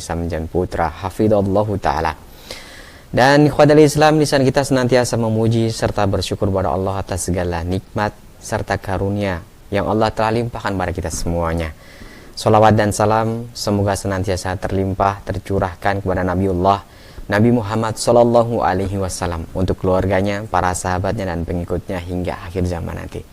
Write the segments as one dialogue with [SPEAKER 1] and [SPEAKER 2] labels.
[SPEAKER 1] Samjan Putra hafidhallahu taala. Dan ikhwatal Islam, lisan kita senantiasa memuji serta bersyukur kepada Allah atas segala nikmat serta karunia yang Allah telah limpahkan pada kita semuanya. Salawat dan salam semoga senantiasa terlimpah tercurahkan kepada Nabiullah Nabi Muhammad Sallallahu Alaihi Wasallam, untuk keluarganya, para sahabatnya dan pengikutnya hingga akhir zaman nanti.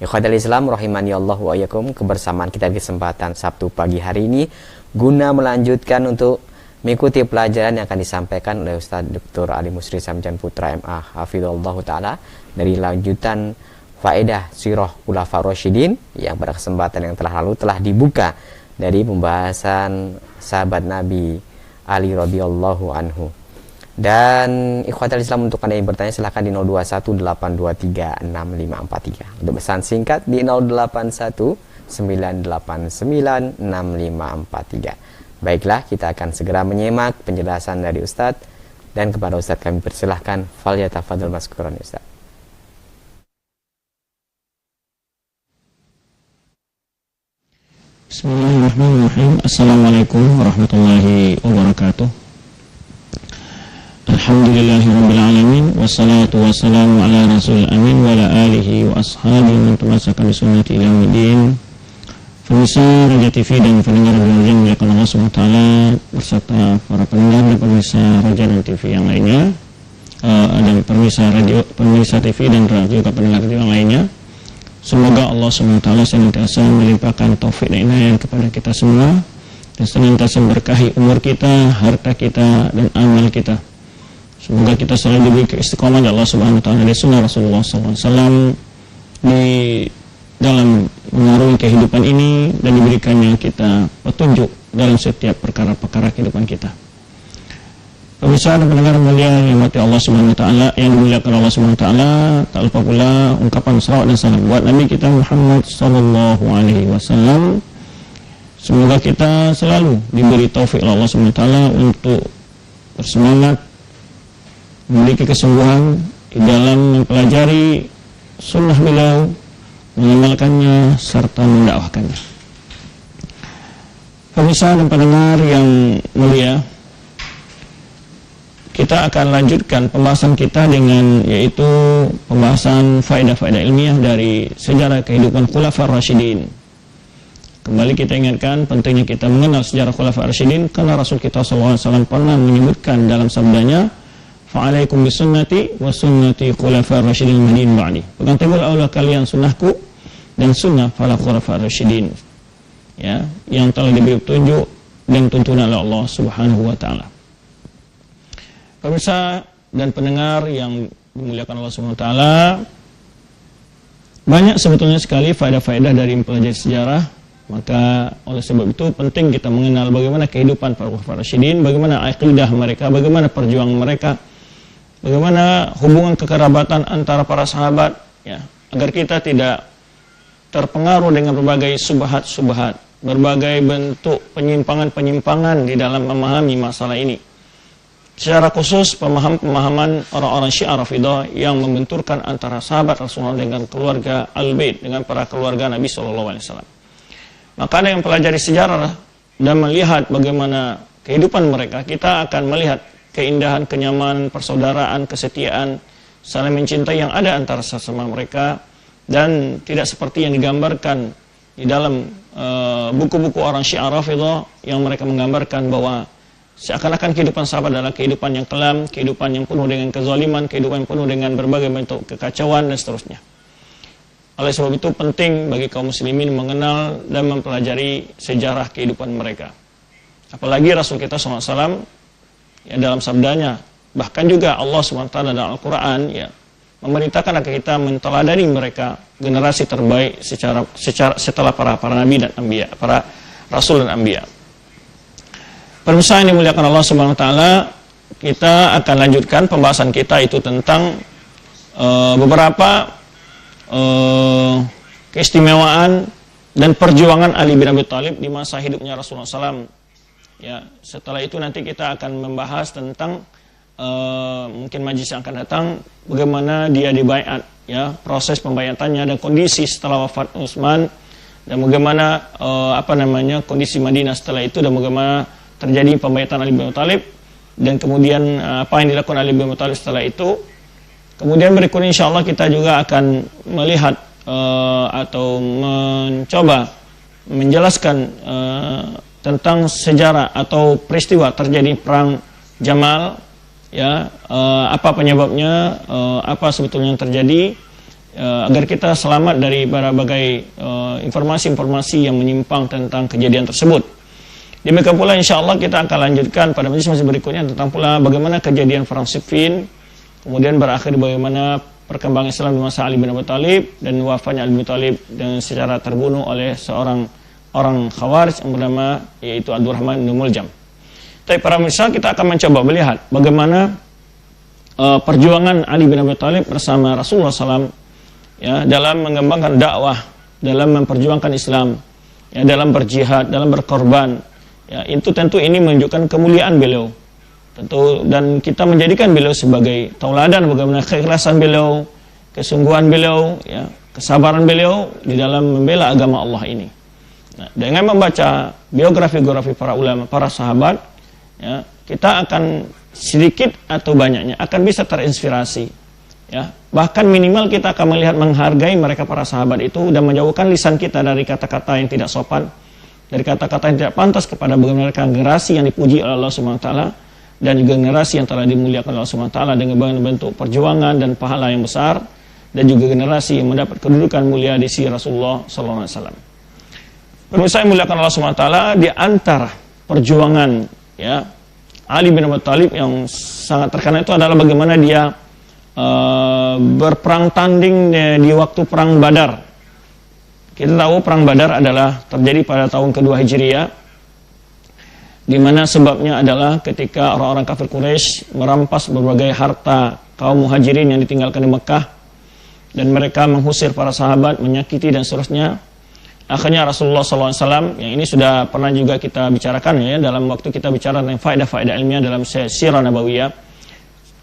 [SPEAKER 1] Ikhwatal Islam rahimani Allah wa iyyakum, kebersamaan kita di kesempatan Sabtu pagi hari ini guna melanjutkan untuk mengikuti pelajaran yang akan disampaikan oleh Ustaz Dr. Ali Musri Samjan Putra MA hafizallahu taala dari lanjutan faedah sirah Khulafaur Rasyidin yang pada kesempatan yang telah lalu telah dibuka dari pembahasan sahabat Nabi Ali radhiyallahu anhu. Dan ikhwatal Islam, untuk Anda yang bertanya silahkan di 0218236543. Untuk pesan singkat di 0819896543. Baiklah, kita akan segera menyimak penjelasan dari Ustadz, dan kepada Ustadz kami persilahkan, falyatafadhal maskuran Ustadz.
[SPEAKER 2] Bismillahirrahmanirrahim. Assalamualaikum warahmatullahi wabarakatuh. Alhamdulillahirabbil alamin, wassalatu wassalamu ala rasulil amin wa ala alihi wa ashabihi man tamassaka bi sunnati ila yaumil. Pemirsa Raja TV dan pendengar yang dimuliakan Allah SWT, beserta para pendengar dan pemirsa Raja dan TV yang lainnya, dan pemirsa TV dan juga pendengar radio yang lainnya, semoga Allah SWT senantiasa melimpahkan taufik dan inayah kepada kita semua, dan senantiasa berkahi umur kita, harta kita, dan amal kita. Semoga kita selalu diberi keistiqomah dari Allah SWT dari sunnah Rasulullah SAW di dalam mengarungi kehidupan ini, dan diberikannya kita petunjuk dalam setiap perkara-perkara kehidupan kita. Pemirsa dan pendengar mulia yang mati Allah Subhanahu wa taala, yang dimuliakan Allah Subhanahu wa taala, tak lupa pula ungkapan salawat dan salam buat Nabi kita Muhammad sallallahu alaihi wasallam. Semoga kita selalu diberi taufik oleh Allah Subhanahu wa taala untuk bersemangat, memiliki kesungguhan di dalam mempelajari sunnah beliau, mengamalkannya serta mendakwahkannya. Pemirsa dan pendengar yang mulia, kita akan lanjutkan pembahasan kita dengan yaitu pembahasan faedah-faedah ilmiah dari sejarah kehidupan Khulafaur Rasyidin. Kembali kita ingatkan pentingnya kita mengenal sejarah Khulafaur Rasyidin, karena Rasul kita SAW pernah menyebutkan dalam sabdanya, fa'alaikum bisunnati wa sunnati Khulafaur Rasyidin min ba'di. Pegang teguh Allah kalian sunnahku dan sunnah para Khulafaur Rasyidin, ya, yang telah diberi petunjuk dan tuntunan oleh Allah Subhanahu wa taala. Pemirsa dan pendengar yang dimuliakan Allah Subhanahu wa taala, banyak sebetulnya sekali faedah-faedah dari mempelajari sejarah. Maka oleh sebab itu penting kita mengenal bagaimana kehidupan para Khulafaur Rasyidin, bagaimana akidah mereka, bagaimana perjuangan mereka, bagaimana hubungan kekerabatan antara para sahabat, ya, agar kita tidak terpengaruh dengan berbagai subhat-subhat, berbagai bentuk penyimpangan-penyimpangan di dalam memahami masalah ini. Secara khusus pemahaman orang-orang Syiah Rafidah yang membenturkan antara sahabat Rasulullah dengan keluarga Al-Bait, dengan para keluarga Nabi SAW. Maka ada yang pelajari sejarah dan melihat bagaimana kehidupan mereka, kita akan melihat keindahan, kenyamanan, persaudaraan, kesetiaan, saling mencintai yang ada antara sesama mereka, dan tidak seperti yang digambarkan di dalam buku-buku orang Syiah Rafidah yang mereka menggambarkan bahwa seakan-akan kehidupan sahabat adalah kehidupan yang kelam, kehidupan yang penuh dengan kezaliman, kehidupan yang penuh dengan berbagai bentuk kekacauan dan seterusnya. Oleh sebab itu penting bagi kaum muslimin mengenal dan mempelajari sejarah kehidupan mereka. Apalagi Rasul kita SAW ya, dalam sabdanya, bahkan juga Allah SWT dalam Al-Quran, ya, memerintahkan agar kita menteladani mereka, generasi terbaik setelah para nabi dan anbiya, para rasul dan anbiya. Pemirsa yang dimuliakan Allah Subhanahu wa taala, kita akan lanjutkan pembahasan kita itu tentang beberapa keistimewaan dan perjuangan Ali bin Abi Thalib di masa hidupnya Rasulullah SAW. Ya, setelah itu nanti kita akan membahas tentang mungkin majlis yang akan datang, bagaimana dia dibaiat, ya, proses pembaiatannya dan kondisi setelah wafat Utsman, dan bagaimana kondisi Madinah setelah itu, dan bagaimana terjadi pembaiatan Ali bin Abi Thalib, dan kemudian apa yang dilakukan Ali bin Abi Thalib setelah itu. Kemudian berikutnya insya Allah kita juga akan melihat atau mencoba menjelaskan tentang sejarah atau peristiwa terjadi perang Jamal, ya, apa penyebabnya, apa sebetulnya yang terjadi, agar kita selamat dari berbagai informasi-informasi yang menyimpang tentang kejadian tersebut. Demikian pula insya Allah kita akan lanjutkan pada majelis berikutnya tentang pula bagaimana kejadian perang Siffin, kemudian berakhir bagaimana perkembangan Islam di masa Ali bin Abi Thalib dan wafatnya Ali bin Abi Thalib dan secara terbunuh oleh seorang orang Khawarij yang bernama yaitu Abdurrahman bin Muljam. Tapi para pemirsa, kita akan mencoba melihat bagaimana perjuangan Ali bin Abi Thalib bersama Rasulullah SAW, ya, dalam mengembangkan dakwah, dalam memperjuangkan Islam, ya, dalam berjihad, dalam berkorban. Ya, itu tentu ini menunjukkan kemuliaan beliau. Tentu, dan kita menjadikan beliau sebagai tauladan bagaimana keikhlasan beliau, kesungguhan beliau, ya, kesabaran beliau di dalam membela agama Allah ini. Nah, dengan membaca biografi-biografi para ulama, para sahabat, ya, kita akan sedikit atau banyaknya akan bisa terinspirasi, ya. Bahkan minimal kita akan melihat, menghargai mereka para sahabat itu dan menjauhkan lisan kita dari kata-kata yang tidak sopan, dari kata-kata yang tidak pantas kepada mereka generasi yang dipuji oleh Allah Subhanahu wa taala dan juga generasi yang telah dimuliakan oleh Allah Subhanahu wa taala dengan bentuk perjuangan dan pahala yang besar, dan juga generasi yang mendapat kedudukan mulia di sisi Rasulullah sallallahu alaihi wasallam. Pemirsa yang muliakan Allah Subhanahu wa taala, di antara perjuangan, ya, Ali bin Abi Thalib yang sangat terkenal itu adalah bagaimana dia berperang tanding di waktu perang Badar. Kita tahu perang Badar adalah terjadi pada tahun kedua Hijriah, di mana sebabnya adalah ketika orang-orang kafir Quraisy merampas berbagai harta kaum muhajirin yang ditinggalkan di Mekah, dan mereka mengusir para sahabat, menyakiti dan seterusnya. Akhirnya Rasulullah SAW, yang ini sudah pernah juga kita bicarakan, ya, dalam waktu kita bicara tentang faedah-faedah ilmiah dalam sirah nabawiyah.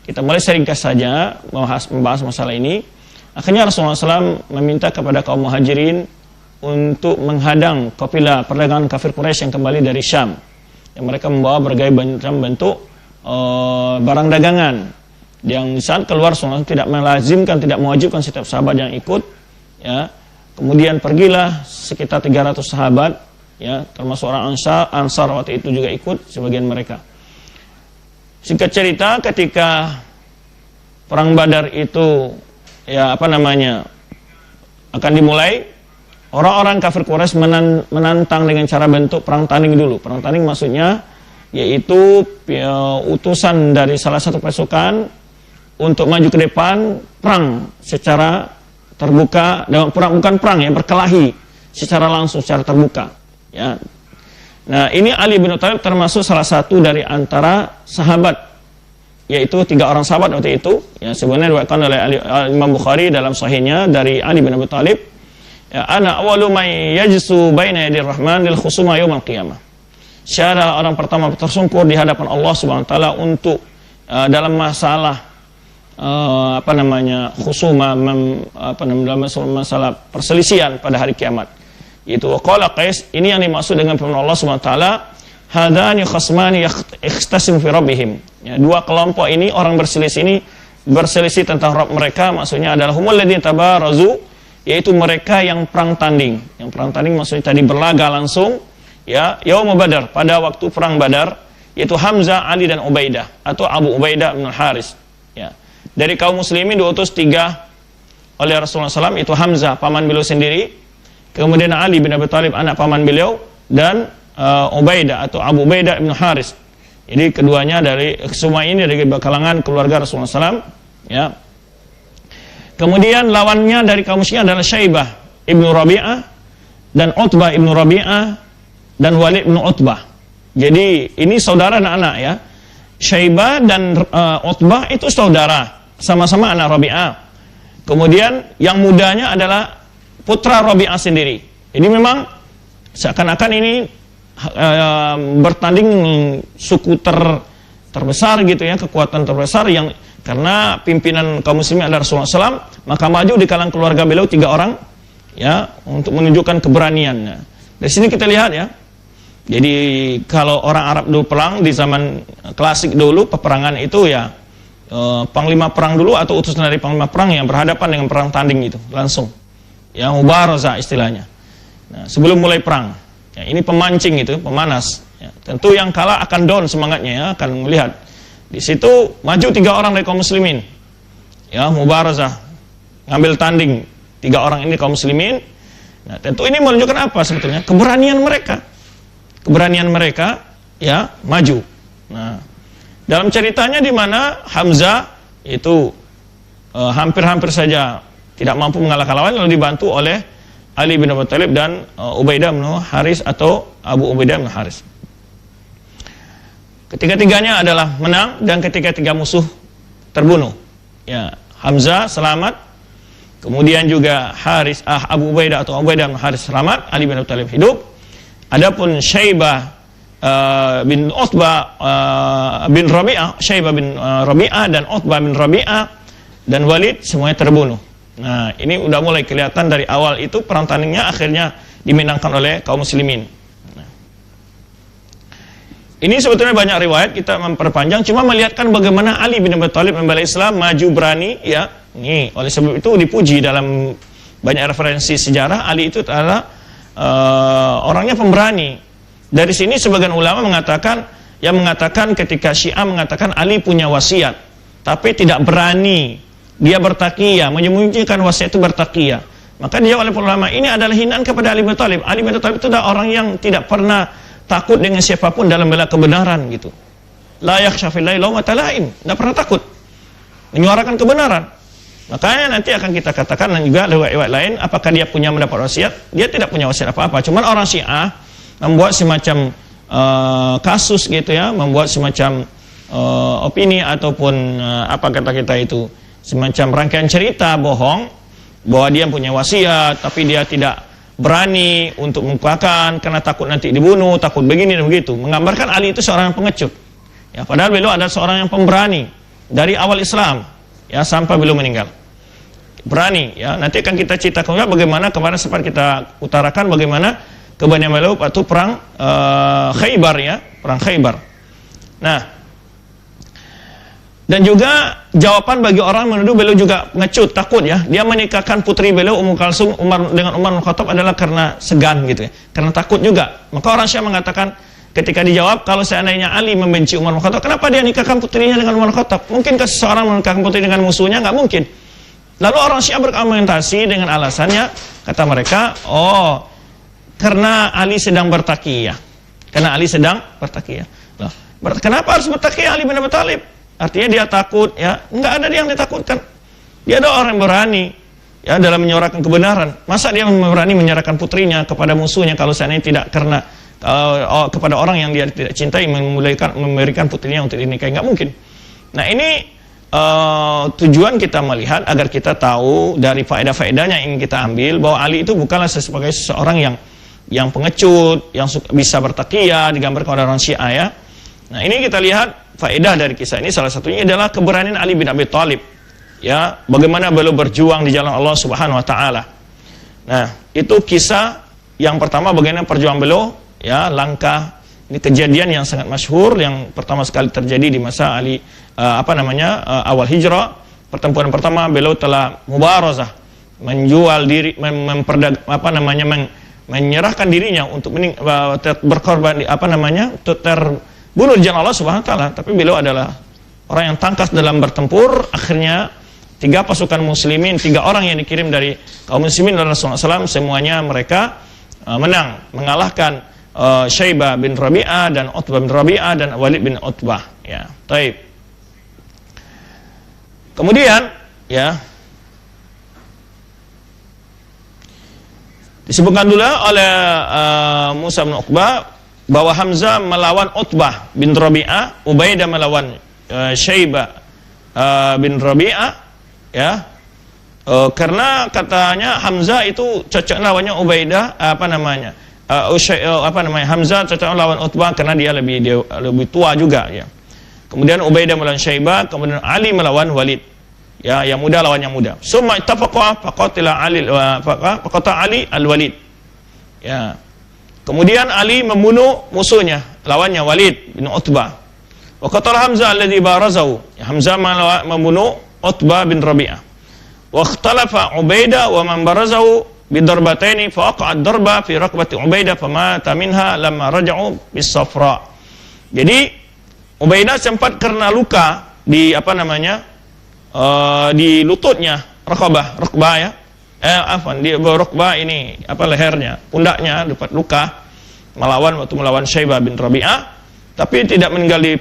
[SPEAKER 2] Kita mulai seringkas saja membahas masalah ini. Akhirnya Rasulullah SAW meminta kepada kaum muhajirin untuk menghadang kafilah perdagangan kafir Quraisy yang kembali dari Syam, yang mereka membawa berbagai macam bentuk barang dagangan, yang saat keluar Rasulullah tidak melazimkan, tidak mewajibkan setiap sahabat yang ikut, ya. Kemudian pergilah sekitar 300 sahabat, ya, termasuk orang Ansar waktu itu juga ikut sebagian mereka. Singkat cerita, ketika perang Badar itu, ya, akan dimulai, orang-orang kafir Quraisy menantang dengan cara bentuk perang tanding dulu. Perang tanding maksudnya yaitu, ya, utusan dari salah satu pasukan untuk maju ke depan, perang secara terbuka, bukan perang, ya, berkelahi secara langsung, secara terbuka, ya. Nah, ini Ali bin Abi Thalib termasuk salah satu dari antara sahabat, yaitu 3 orang sahabat waktu itu, ya, sebenarnya diriwayatkan oleh Imam Bukhari dalam sahihnya dari Ali bin Abi Thalib, ya, ana awwalu may yajsu baina yadir rahman lil khusuma yaumil qiyamah. Saya adalah orang pertama tersungkur di hadapan Allah Subhanahu wa taala untuk dalam masalah khusuma, dalam masalah perselisihan pada hari kiamat. Itu qala Qais, ini yang dimaksud dengan firman Allah Subhanahu wa taala, hadani khasmani ikhtasimu fi rabbihim. Ya, 2 kelompok ini orang berselisih tentang Rabb mereka, maksudnya adalah humul ladzina tabarazu, yaitu mereka yang perang tanding. Yang perang tanding maksudnya tadi berlaga langsung, ya, yaum Badar, pada waktu perang Badar, yaitu Hamzah, Ali dan Ubaidah atau Abu Ubaidah bin Haris, ya. Dari kaum muslimin diutus 3 oleh Rasulullah SAW, itu Hamzah, paman beliau sendiri, kemudian Ali bin Abi Thalib, anak paman beliau, dan Ubaidah atau Abu Ubaidah bin Haris. Jadi keduanya semua ini dari kalangan keluarga Rasulullah SAW, ya. Kemudian lawannya dari kaum musyrikin adalah Syaibah ibnu Rabi'ah dan Utbah ibnu Rabi'ah dan Walid ibnu Utbah. Jadi ini saudara dan anak, ya. Syaibah dan Utbah itu saudara, sama-sama anak Rabi'ah. Kemudian yang mudanya adalah putra Rabi'ah sendiri. Jadi memang seakan-akan ini bertanding suku terbesar gitu, ya, kekuatan terbesar, yang karena pimpinan kaum muslimin adalah Rasulullah SAW, maka maju di kalangan keluarga beliau 3 orang, ya, untuk menunjukkan keberaniannya. Dari sini kita lihat, ya, Jadi kalau orang Arab dulu perang di zaman klasik dulu, peperangan itu ya panglima perang dulu atau utusan dari panglima perang yang berhadapan dengan perang tanding itu langsung, ya mubarazah istilahnya. Nah, sebelum mulai perang, ya, ini pemancing itu, pemanas. Ya, tentu yang kalah akan down semangatnya, ya, akan melihat di situ maju 3 orang dari kaum muslimin, ya mubarazah, ngambil tanding 3 orang ini kaum muslimin. Nah, tentu ini menunjukkan apa sebetulnya? Keberanian mereka, ya maju. Nah, dalam ceritanya di mana Hamzah itu hampir-hampir saja tidak mampu mengalahkan lawan, lalu dibantu oleh Ali bin Abi Thalib dan Ubaidah bin Haris atau Abu Ubaidah bin Haris. Ketiga-tiganya adalah menang dan ketiga-tiga musuh terbunuh. Ya, Hamzah selamat, kemudian juga Haris Abu Ubaidah atau Ubaidah bin Haris selamat, Ali bin Abi Thalib hidup. Adapun Syaibah bin Utbah bin Rabi'ah, Syaibah bin Rabi'ah dan Utbah bin Rabi'ah dan Walid semuanya terbunuh. Nah, ini udah mulai kelihatan dari awal itu perang tandingnya akhirnya dimenangkan oleh kaum muslimin. Nah, ini sebetulnya banyak riwayat, kita memperpanjang, cuma melihatkan bagaimana Ali bin Abi Thalib membela Islam, maju berani, ya. Nih, oleh sebab itu dipuji dalam banyak referensi sejarah, Ali itu adalah orangnya pemberani. Dari sini sebagian ulama mengatakan ketika Syiah mengatakan Ali punya wasiat tapi tidak berani, dia bertakiyah, menyembunyikan wasiat itu bertakiyah, maka dia oleh ulama ini adalah hinaan kepada Ali bin Thalib. Ali bin Thalib itu adalah orang yang tidak pernah takut dengan siapapun dalam bela kebenaran gitu. La yakhsha fillahi lawmata laim, tidak pernah takut menyuarakan kebenaran. Makanya nanti akan kita katakan, dan juga riwayat lain, apakah dia punya mendapat wasiat? Dia tidak punya wasiat apa-apa. Cuman orang Syiah membuat semacam kasus gitu ya, membuat semacam opini ataupun apa kata kita itu, semacam rangkaian cerita bohong bahwa dia punya wasiat tapi dia tidak berani untuk mengungkapkan karena takut nanti dibunuh, takut begini dan begitu. Menggambarkan Ali itu seorang yang pengecut. Ya, padahal beliau adalah seorang yang pemberani dari awal Islam, ya, sampai beliau meninggal. Berani, ya. Nanti akan kita ceritakan bagaimana kemarin sempat kita utarakan bagaimana keberanian beliau waktu perang Khaybar, ya, perang Khaybar. Nah, dan juga jawaban bagi orang menuduh beliau juga pengecut, takut, ya. Dia menikahkan putri beliau Ummu Kalsum dengan Umar bin Khattab adalah karena segan gitu, ya. Karena takut juga. Maka orang Syiah mengatakan ketika dijawab kalau seandainya Ali membenci Umar bin Khattab, kenapa dia nikahkan putrinya dengan Umar bin Khattab? Mungkinkah seseorang menikahkan putri dengan musuhnya? Nggak mungkin. Lalu orang Syiah berargumentasi dengan alasannya, kata mereka, oh, karena Ali sedang bertakiyah. Karena Ali sedang bertakiyah. Loh, kenapa harus bertakiyah Ali bin Abi Thalib? Artinya dia takut, ya. Nggak ada dia yang ditakutkan. Dia adalah orang yang berani, ya, dalam menyuarakan kebenaran. Masa dia berani menyerahkan putrinya kepada musuhnya kalau seandainya tidak karena kepada orang yang dia tidak cintai, memberikan putrinya untuk dinikahi? Nggak mungkin. Nah, ini tujuan kita melihat agar kita tahu dari faedah-faedahnya yang ingin kita ambil bahwa Ali itu bukanlah sebagai seseorang yang pengecut, yang bisa bertakiyah, digambarkan oleh orang Syiah, ya. Nah, ini kita lihat faedah dari kisah ini, salah satunya adalah keberanian Ali bin Abi Thalib, ya, bagaimana beliau berjuang di jalan Allah Subhanahu wa taala. Nah, itu kisah yang pertama, bagaimana perjuangan beliau, ya, langkah. Ini kejadian yang sangat masyhur yang pertama sekali terjadi di masa Ali awal hijrah. Pertempuran pertama beliau telah mubarazah, menjual diri, menyerahkan dirinya untuk berkorban terbunuh di jalan Allah Subhanahu wa taala. Tapi beliau adalah orang yang tangkas dalam bertempur. Akhirnya 3 pasukan muslimin, 3 orang yang dikirim dari kaum muslimin dan Rasulullah SAW, semuanya mereka menang, mengalahkan Syaibah bin Rabi'ah dan Utbah bin Rabi'ah dan Walid bin Utbah, ya. Taib. Kemudian, ya, disebutkan dulu oleh Musa bin Uqbah bahwa Hamzah melawan Utbah bin Rabi'ah, Ubaidah melawan Syaibah bin Rabi'ah, ya. Karena katanya Hamzah itu cocok lawannya Ubaidah, Hamzah cocok lawan Utbah karena dia lebih tua juga, ya. Kemudian Ubaidah melawan Syaibah, kemudian Ali melawan Walid, ya, yang muda lawan yang muda. Summa ittafaqa faqatala Ali al-Walid, ya. Kemudian Ali membunuh musuhnya, lawannya Walid bin Utbah. Wa qatala Hamzah alladhi barazahu. Hamzah membunuh Utbah bin Rabi'ah. Wa ikhtalafa Ubaidah wa man barazahu bidarbataini fa waqa'a ad-darba fi raqabati Ubaidah famata minha lamma raja'u bis-Safra. Jadi Ubaidah sempat kena luka di di lututnya, raqbah ya. Di raqbah ini lehernya, pundaknya dapat luka waktu melawan Syaibah bin Rabi'ah, tapi tidak meninggal di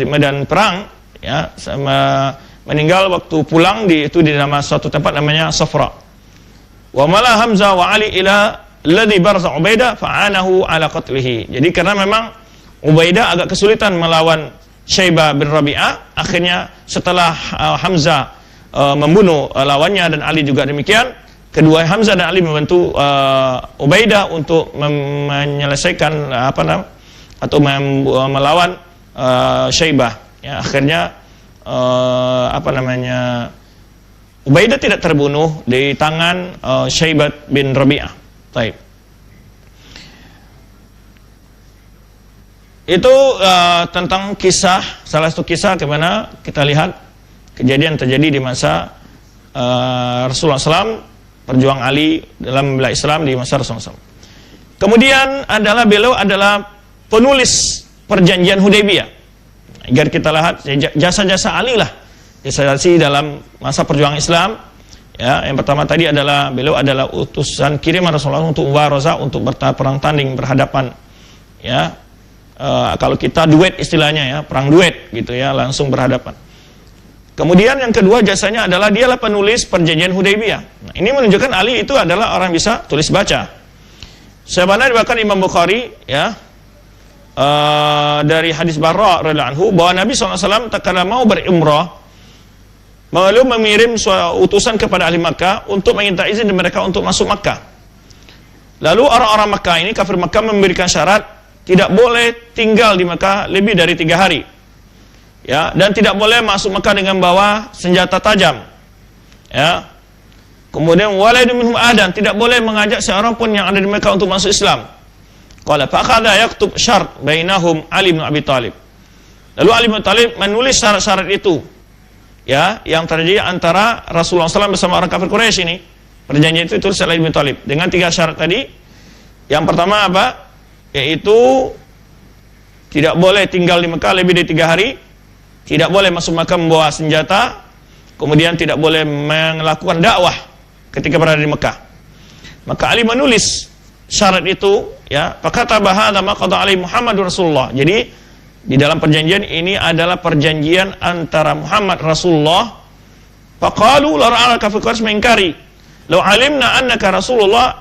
[SPEAKER 2] medan perang ya, sama meninggal waktu pulang di nama suatu tempat namanya Safra. Wa mala Hamzah wa Ali ila alladhi barza Ubaidah fa'anahu ala qatlihi. Jadi karena memang Ubaidah agak kesulitan melawan Syaibah bin Rabi'ah, akhirnya setelah Hamzah membunuh lawannya dan Ali juga demikian, kedua Hamzah dan Ali membantu Ubaidah untuk menyelesaikan atau melawan Syaibah. Ya, akhirnya Ubaidah tidak terbunuh di tangan Syaibah bin Rabi'ah. Baik. Itu tentang salah satu kisah kemana kita lihat kejadian terjadi di masa Rasulullah SAW, perjuang Ali dalam membela Islam di masa Rasulullah SAW. Kemudian beliau adalah penulis perjanjian Hudaybiyah. Agar kita lihat jasa-jasa Ali lah, jasa-jasa dalam masa perjuangan Islam. Ya, yang pertama tadi beliau adalah utusan kiriman Rasulullah untuk mubarazah, untuk perang tanding berhadapan. Ya, kalau kita duet istilahnya ya, perang duet gitu ya, langsung berhadapan. Kemudian yang kedua jasanya adalah dialah penulis perjanjian Hudaybiyah. Nah, ini menunjukkan Ali itu adalah orang bisa tulis baca. Sebagaimana diriwayatkan Imam Bukhari ya, dari hadis Barra radhiyallahu anhu bahwa Nabi SAW tatkala mau berumrah, beliau mengirim utusan kepada ahli Makkah untuk meminta izin dari mereka untuk masuk Makkah. Lalu orang-orang Makkah ini, kafir Makkah, memberikan syarat tidak boleh tinggal di Makkah lebih dari 3 hari. Ya, dan tidak boleh masuk Makkah dengan bawa senjata tajam. Ya. Kemudian walaidu minhum adan, tidak boleh mengajak seorang pun yang ada di Makkah untuk masuk Islam. Qala fa akhadha yaktub syart bainahum Ali bin Abi Thalib. Lalu Ali bin Abi Thalib menulis syarat-syarat itu. Ya, yang terjadi antara Rasulullah SAW bersama orang kafir Quraisy ini. Perjanjian itu ditulis oleh Ali bin Abi Thalib dengan 3 syarat tadi. Yang pertama apa? Yaitu tidak boleh tinggal di Makkah lebih dari 3 hari. Tidak boleh masuk Makkah membawa senjata, kemudian tidak boleh melakukan dakwah ketika berada di Makkah. Maka Ali menulis syarat itu, ya, fakataba hadza ma qada alaihi Muhammadur Rasulullah. Jadi di dalam perjanjian ini adalah perjanjian antara Muhammad Rasulullah. Faqalu la ra'al kafir Quraisy mengingkari, "Law alimna annaka Rasulullah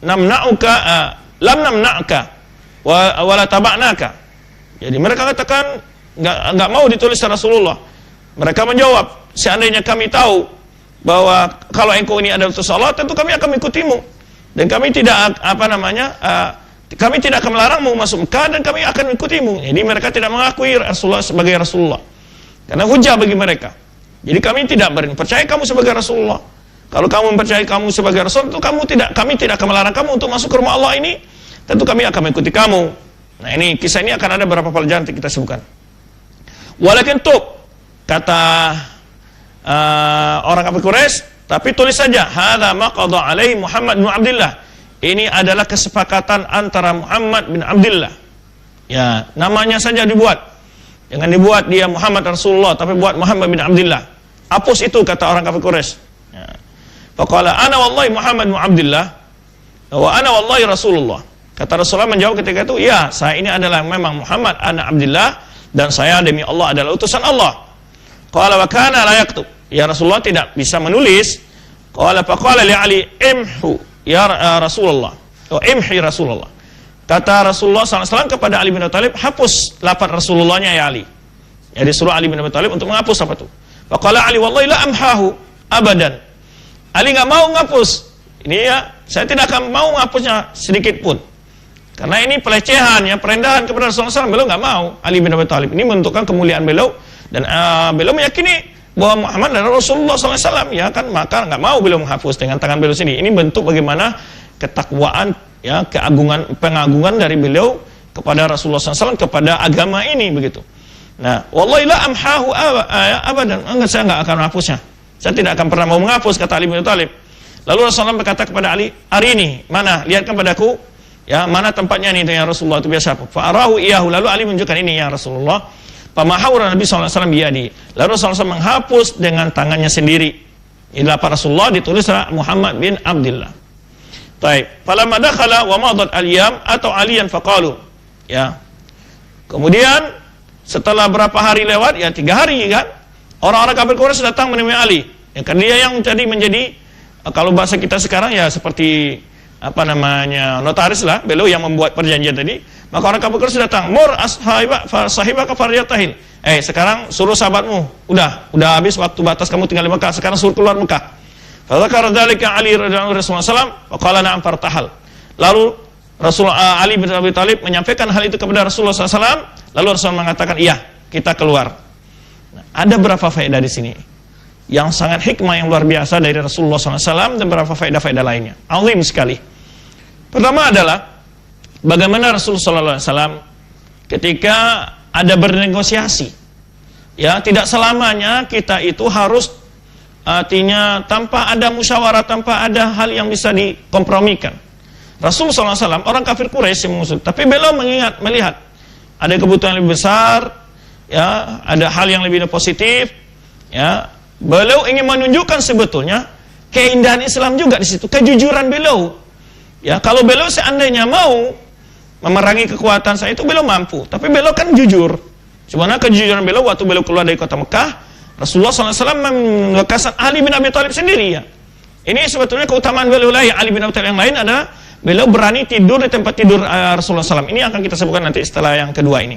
[SPEAKER 2] namna'uka lam namna'ka wa la taba'naka." Jadi mereka katakan nggak mau ditulis Rasulullah. Mereka menjawab, seandainya kami tahu bahwa kalau engkau ini adalah utus Allah, tentu kami akan mengikutimu dan kami tidak kami tidak akan melarangmu masuk Mekah dan kami akan mengikutimu. Jadi mereka tidak mengakui Rasulullah sebagai Rasulullah karena hujah bagi mereka. Jadi kami tidak percaya kamu sebagai Rasulullah. Kalau kamu mempercayai kamu sebagai Rasul, tentu kami tidak akan melarang kamu untuk masuk ke rumah Allah ini. Tentu kami akan mengikuti kamu. Nah, ini kisah ini akan ada beberapa pelajaran yang kita sebutkan. Walakin tub, kata orang kafir Quraisy, tapi tulis saja hadza ma qada alaihi Muhammad bin Abdullah. Ini adalah kesepakatan antara Muhammad bin Abdullah. Ya, namanya saja dibuat. Jangan dibuat dia Muhammad Rasulullah, tapi buat Muhammad bin Abdullah. Hapus itu, kata orang kafir Quraisy. Ya. Faqala ana wallahi Muhammad bin Abdullah wa ana wallahi Rasulullah. Kata Rasulullah menjawab ketika itu, ya, saya ini adalah memang Muhammad anak Abdullah dan saya demi Allah adalah utusan Allah. Qala wa kana la yaktub. Ya, Rasulullah tidak bisa menulis. Qala faqala li Ali imhu ya Rasulullah. Imhi Rasulullah. Kata Rasulullah SAW kepada Ali bin Abi Thalib, hapus lafaz Rasulullahnya ya Ali. Jadi suruh Ali bin Abi Thalib untuk menghapus apa itu. Faqala Ali wallahi la amhahu abadan. Ali enggak mau menghapus. Ini ya, saya tidak akan mau menghapusnya sedikit pun. Karena ini pelecehan ya, perendahan kepada Rasulullah SAW. Beliau enggak mau. Ali bin Abi Thalib ini menentukan kemuliaan beliau dan beliau meyakini bahwa Muhammad adalah Rasulullah SAW, ya kan, maka nggak mau beliau menghapus dengan tangan beliau sendiri. Ini bentuk bagaimana ketakwaan ya pengagungan dari beliau kepada Rasulullah SAW, kepada agama ini begitu. Nah, wallahi la amhahu abadan, saya nggak akan menghapusnya. Saya tidak akan pernah mau menghapus, kata Ali bin Abi Thalib. Lalu Rasulullah berkata kepada Ali, hari ini mana, lihatkan padaku, ya mana tempatnya nih ya Rasulullah, itu biasa. Fa'arahu iyahu, lalu Ali menunjukkan ini ya Rasulullah. Pamahawra Nabi SAW biyadi, lalu Rasulullah SAW menghapus dengan tangannya sendiri. Inilah para Rasulullah, ditulis Muhammad bin Abdullah. Baik, falamma dakhala wa madat al-yam atau aliyan faqalu. Ya. Kemudian setelah berapa hari lewat, ya 3 hari kan, orang-orang kafir Quraisy datang menemui Ali. Ya kan dia yang tadi menjadi, kalau bahasa kita sekarang ya seperti apa namanya, notaris lah, beliau yang membuat perjanjian tadi. Maka orang kafir Quraisy datang, mur sahibaka faryatahin. Sekarang suruh sahabatmu, udah habis waktu batas kamu tinggal di Mekah, sekarang suruh keluar Mekah. Fa dzakara dzalika Ali radhiyallahu anhu Rasulullah sallallahu alaihi wasallam, wa qala na'am fartahal. Lalu Ali bin Abi Thalib menyampaikan hal itu kepada Rasulullah SAW. Lalu Rasulullah mengatakan, iya, kita keluar. Nah, ada berapa faedah di sini yang sangat hikmah, yang luar biasa dari Rasulullah SAW, dan beberapa faedah-faedah lainnya. Azim sekali. Pertama adalah bagaimana Rasulullah SAW ketika ada bernegosiasi, ya tidak selamanya kita itu harus, artinya tanpa ada musyawarah, tanpa ada hal yang bisa dikompromikan. Rasulullah SAW, orang kafir Quraisy yang mengusut, tapi beliau melihat ada kebutuhan yang lebih besar, ya, ada hal yang lebih positif, ya. Beliau ingin menunjukkan sebetulnya keindahan Islam juga di situ, kejujuran beliau. Ya, kalau beliau seandainya mau memerangi kekuatan saya itu beliau mampu, tapi beliau kan jujur. Sebenarnya kejujuran beliau waktu beliau keluar dari kota Mekah, Rasulullah SAW membekaskan Ali bin Abi Thalib sendiri, ya. Ini sebetulnya keutamaan beliau lain. Ali bin Abi Thalib yang lain ada beliau berani tidur di tempat tidur Rasulullah SAW. Ini akan kita sebutkan nanti setelah yang kedua ini.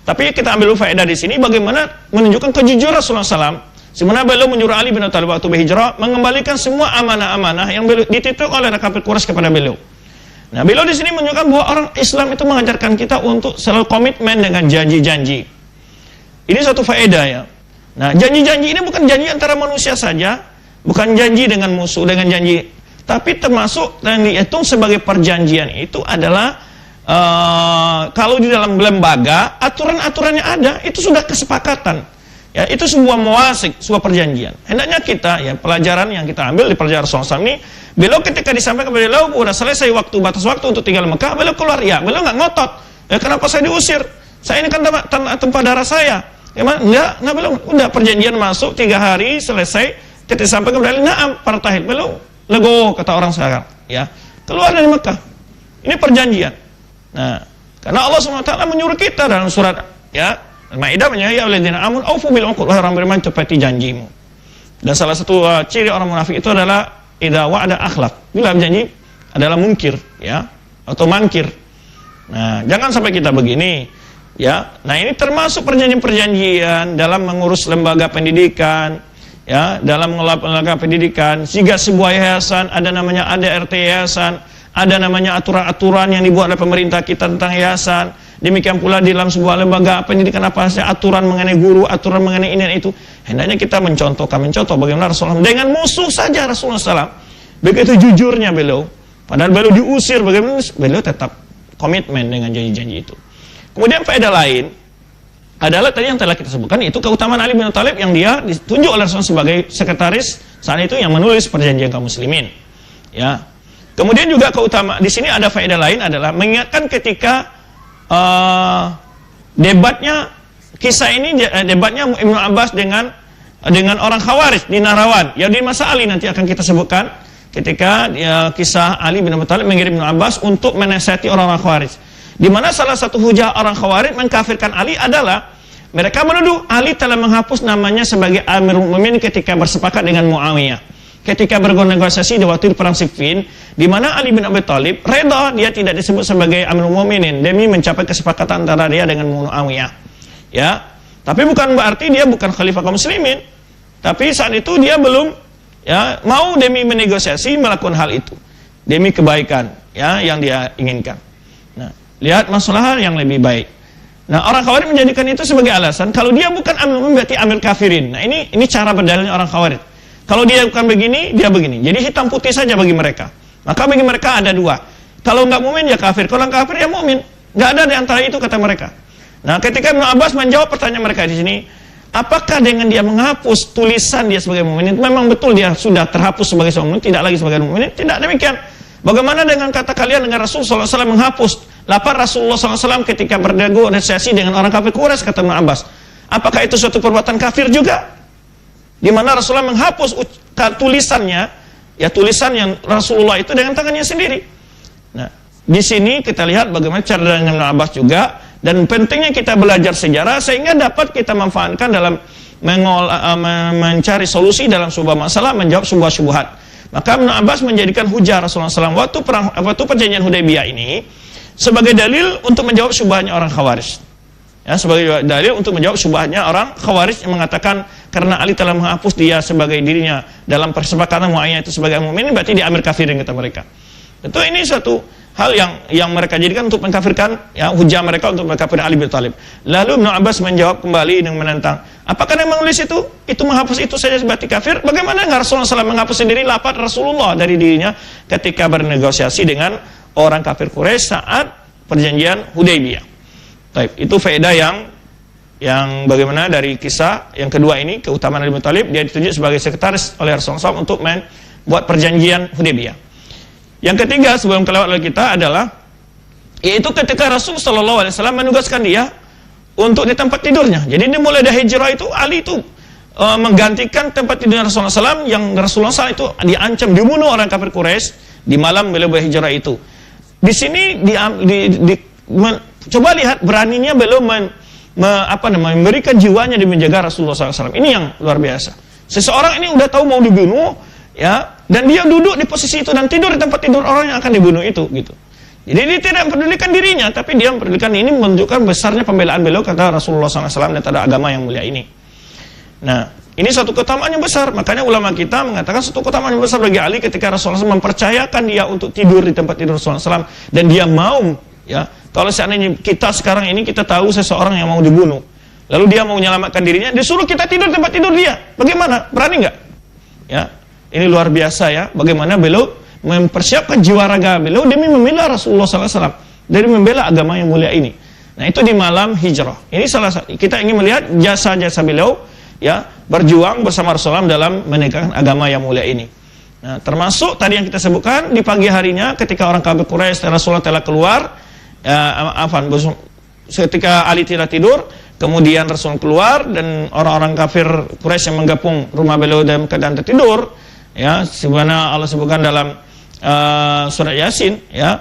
[SPEAKER 2] Tapi kita ambil faedah di sini bagaimana menunjukkan kejujuran Rasulullah SAW. Sebenarnya beliau menyuruh Ali bin Abi Thalib waktu berhijrah mengembalikan semua amanah-amanah yang dititipkan oleh kafir Quraisy kepada beliau. Nah, beliau di sini menunjukkan bahwa orang Islam itu mengajarkan kita untuk selalu komitmen dengan janji-janji. Ini satu faedah, ya. Nah, janji-janji ini bukan janji antara manusia saja, bukan janji dengan musuh, dengan janji, tapi termasuk yang dihitung sebagai perjanjian itu adalah kalau di dalam lembaga aturan-aturannya ada, itu sudah kesepakatan, ya, itu sebuah mawasik, sebuah perjanjian. Hendaknya kita, ya, pelajaran yang kita ambil di perjalanan Rasulullah ini, beliau ketika disampaikan kepada beliau udah selesai batas waktu untuk tinggal di Mekah, beliau keluar, ya, beliau nggak ngotot, ya, kenapa saya diusir, saya ini kan tempat darah saya, ya, enggak, nah beliau udah perjanjian masuk 3 hari selesai, ketika disampaikan kepada beliau, na'am partahil, beliau legowo, kata orang sekarang, ya, keluar dari Mekah. Ini perjanjian. Nah, karena Allah SWT menyuruh kita dalam surat, ya, Al-Maidah, ya alladzina amanu aufu bil uqud, wahai orang beriman tepati janjimu. Dan salah satu ciri orang munafik itu adalah idza wa'ada akhlaf, bila berjanji adalah mungkir, ya, atau mangkir. Nah, jangan sampai kita begini, ya. Nah, ini termasuk perjanjian-perjanjian dalam mengurus lembaga pendidikan, ya, dalam mengelola lembaga pendidikan. Jika sebuah yayasan ada namanya ADRT yayasan, ada namanya aturan-aturan yang dibuat oleh pemerintah kita tentang yayasan. Demikian pula di dalam sebuah lembaga pendidikan apa saja, aturan mengenai guru, aturan mengenai ini dan itu. Hendaknya kita mencontoh bagaimana Rasulullah dengan musuh saja Rasulullah SAW. Begitu jujurnya beliau, padahal beliau diusir, bagaimana beliau tetap komitmen dengan janji-janji itu. Kemudian faedah lain adalah tadi yang telah kita sebutkan, itu keutamaan Ali bin Abi Thalib yang dia ditunjuk oleh Rasulullah sebagai sekretaris saat itu yang menulis perjanjian kaum muslimin, ya. Kemudian juga keutamaan di sini ada faedah lain adalah mengingatkan ketika debatnya debatnya Ibnu Abbas dengan orang Khawarij di Nahrawan, ya, di masa Ali nanti akan kita sebutkan ketika kisah Ali bin Abi Thalib mengirim Ibnu Abbas untuk menasihati orang-orang Khawarij, di mana salah satu hujah orang Khawarij mengkafirkan Ali adalah mereka menuduh Ali telah menghapus namanya sebagai Amirul Mukminin ketika bersepakat dengan Muawiyah. Ketika bernegosiasi di waktu perang Siffin, di mana Ali bin Abi Thalib reda dia tidak disebut sebagai Amirul Mukminin demi mencapai kesepakatan antara dia dengan Muawiyah, ya. Tapi bukan berarti dia bukan khalifah kaum muslimin, tapi saat itu dia belum, ya, mau demi menegosiasi melakukan hal itu demi kebaikan, ya, yang dia inginkan. Nah, lihat masalah yang lebih baik. Nah, orang Khawarij menjadikan itu sebagai alasan kalau dia bukan Amirul Mukminin berarti Amir Kafirin. Nah, ini cara berdalilnya orang Khawarij. Kalau dia bukan begini, dia begini. Jadi hitam putih saja bagi mereka. Maka bagi mereka ada dua. Kalau nggak mukmin ya kafir, kalau kafir ya mukmin. Nggak ada di antara itu kata mereka. Nah, ketika Ibnu Abbas menjawab pertanyaan mereka di sini, apakah dengan dia menghapus tulisan dia sebagai mukmin itu memang betul dia sudah terhapus sebagai seorang mukmin, tidak lagi sebagai mukmin? Tidak demikian. Bagaimana dengan kata kalian dengan Rasulullah SAW menghapus lapar Rasulullah SAW ketika bernegosiasi dengan orang kafir Quraisy, kata Ibnu Abbas? Apakah itu suatu perbuatan kafir juga? Di mana Rasulullah menghapus tulisannya, ya tulisan yang Rasulullah itu dengan tangannya sendiri. Nah, di sini kita lihat bagaimana cara Ibnu Abbas juga, dan pentingnya kita belajar sejarah sehingga dapat kita manfaatkan dalam mencari solusi dalam sebuah masalah, menjawab sebuah syubhat. Maka Ibnu Abbas menjadikan hujah Rasulullah SAW waktu perjanjian Hudaybiyah ini sebagai dalil untuk menjawab syubhatnya orang Khawarij. Ya, sebagai dalil untuk menjawab syubhatnya orang Khawarij yang mengatakan karena Ali telah menghapus dia sebagai dirinya dalam persepakatan muayyan itu sebagai mukmin, berarti dia amir kafirin, kata mereka. Tentu ini suatu hal yang mereka jadikan untuk mengkafirkan, ya, hujah mereka untuk mengkafirkan Ali bin Thalib. Lalu Ibnu Abbas menjawab kembali dengan menentang, apakah yang menulis itu menghapus itu saja berarti kafir? Bagaimana nggak Rasulullah SAW menghapus sendiri lafaz Rasulullah dari dirinya ketika bernegosiasi dengan orang kafir Quraisy saat perjanjian Hudaybiyah? Baik, itu faedah yang bagaimana dari kisah yang kedua ini, keutamaan Ali bin Thalib, dia ditunjuk sebagai sekretaris oleh Rasulullah SAW untuk membuat perjanjian Hudaybiyah. Yang ketiga sebelum kelewat oleh kita adalah yaitu ketika Rasulullah SAW menugaskan dia untuk di tempat tidurnya. Jadi dia mulai dari hijrah itu Ali itu menggantikan tempat tidur Rasulullah SAW yang Rasulullah SAW itu diancam dibunuh orang kafir Quraisy di malam beliau berhijrah itu. Di sini coba lihat beraninya beliau memberikan jiwanya demi menjaga Rasulullah SAW. Ini yang luar biasa. Seseorang ini udah tahu mau dibunuh, ya, dan dia duduk di posisi itu dan tidur di tempat tidur orang yang akan dibunuh itu, gitu. Jadi dia tidak mempedulikan dirinya, tapi dia mempedulikan ini, menunjukkan besarnya pembelaan beliau kata Rasulullah SAW dan terhadap agama yang mulia ini. Nah, ini satu keutamaan yang besar. Makanya ulama kita mengatakan satu keutamaan yang besar bagi Ali ketika Rasulullah SAW mempercayakan dia untuk tidur di tempat tidur Rasulullah SAW, dan dia mau, ya, kalau seandainya kita sekarang ini kita tahu seseorang yang mau dibunuh, lalu dia mau menyelamatkan dirinya, disuruh kita tidur di tempat tidur dia, bagaimana? Berani nggak? Ya. Ini luar biasa, ya, bagaimana beliau mempersiapkan jiwa raga beliau demi membela Rasulullah SAW, dari membela agama yang mulia ini. Nah, itu di malam hijrah. Ini salah satu, kita ingin melihat jasa-jasa beliau, ya, berjuang bersama Rasulullah dalam menegakkan agama yang mulia ini. Nah, termasuk tadi yang kita sebutkan di pagi harinya ketika orang kafir Quraisy Rasulullah telah keluar, ketika Ali tidak tidur, kemudian Rasul keluar dan orang-orang kafir Quraisy yang menggapung rumah beliau dalam keadaan tertidur, ya, sebagaimana Allah sebutkan dalam surat Yasin, ya,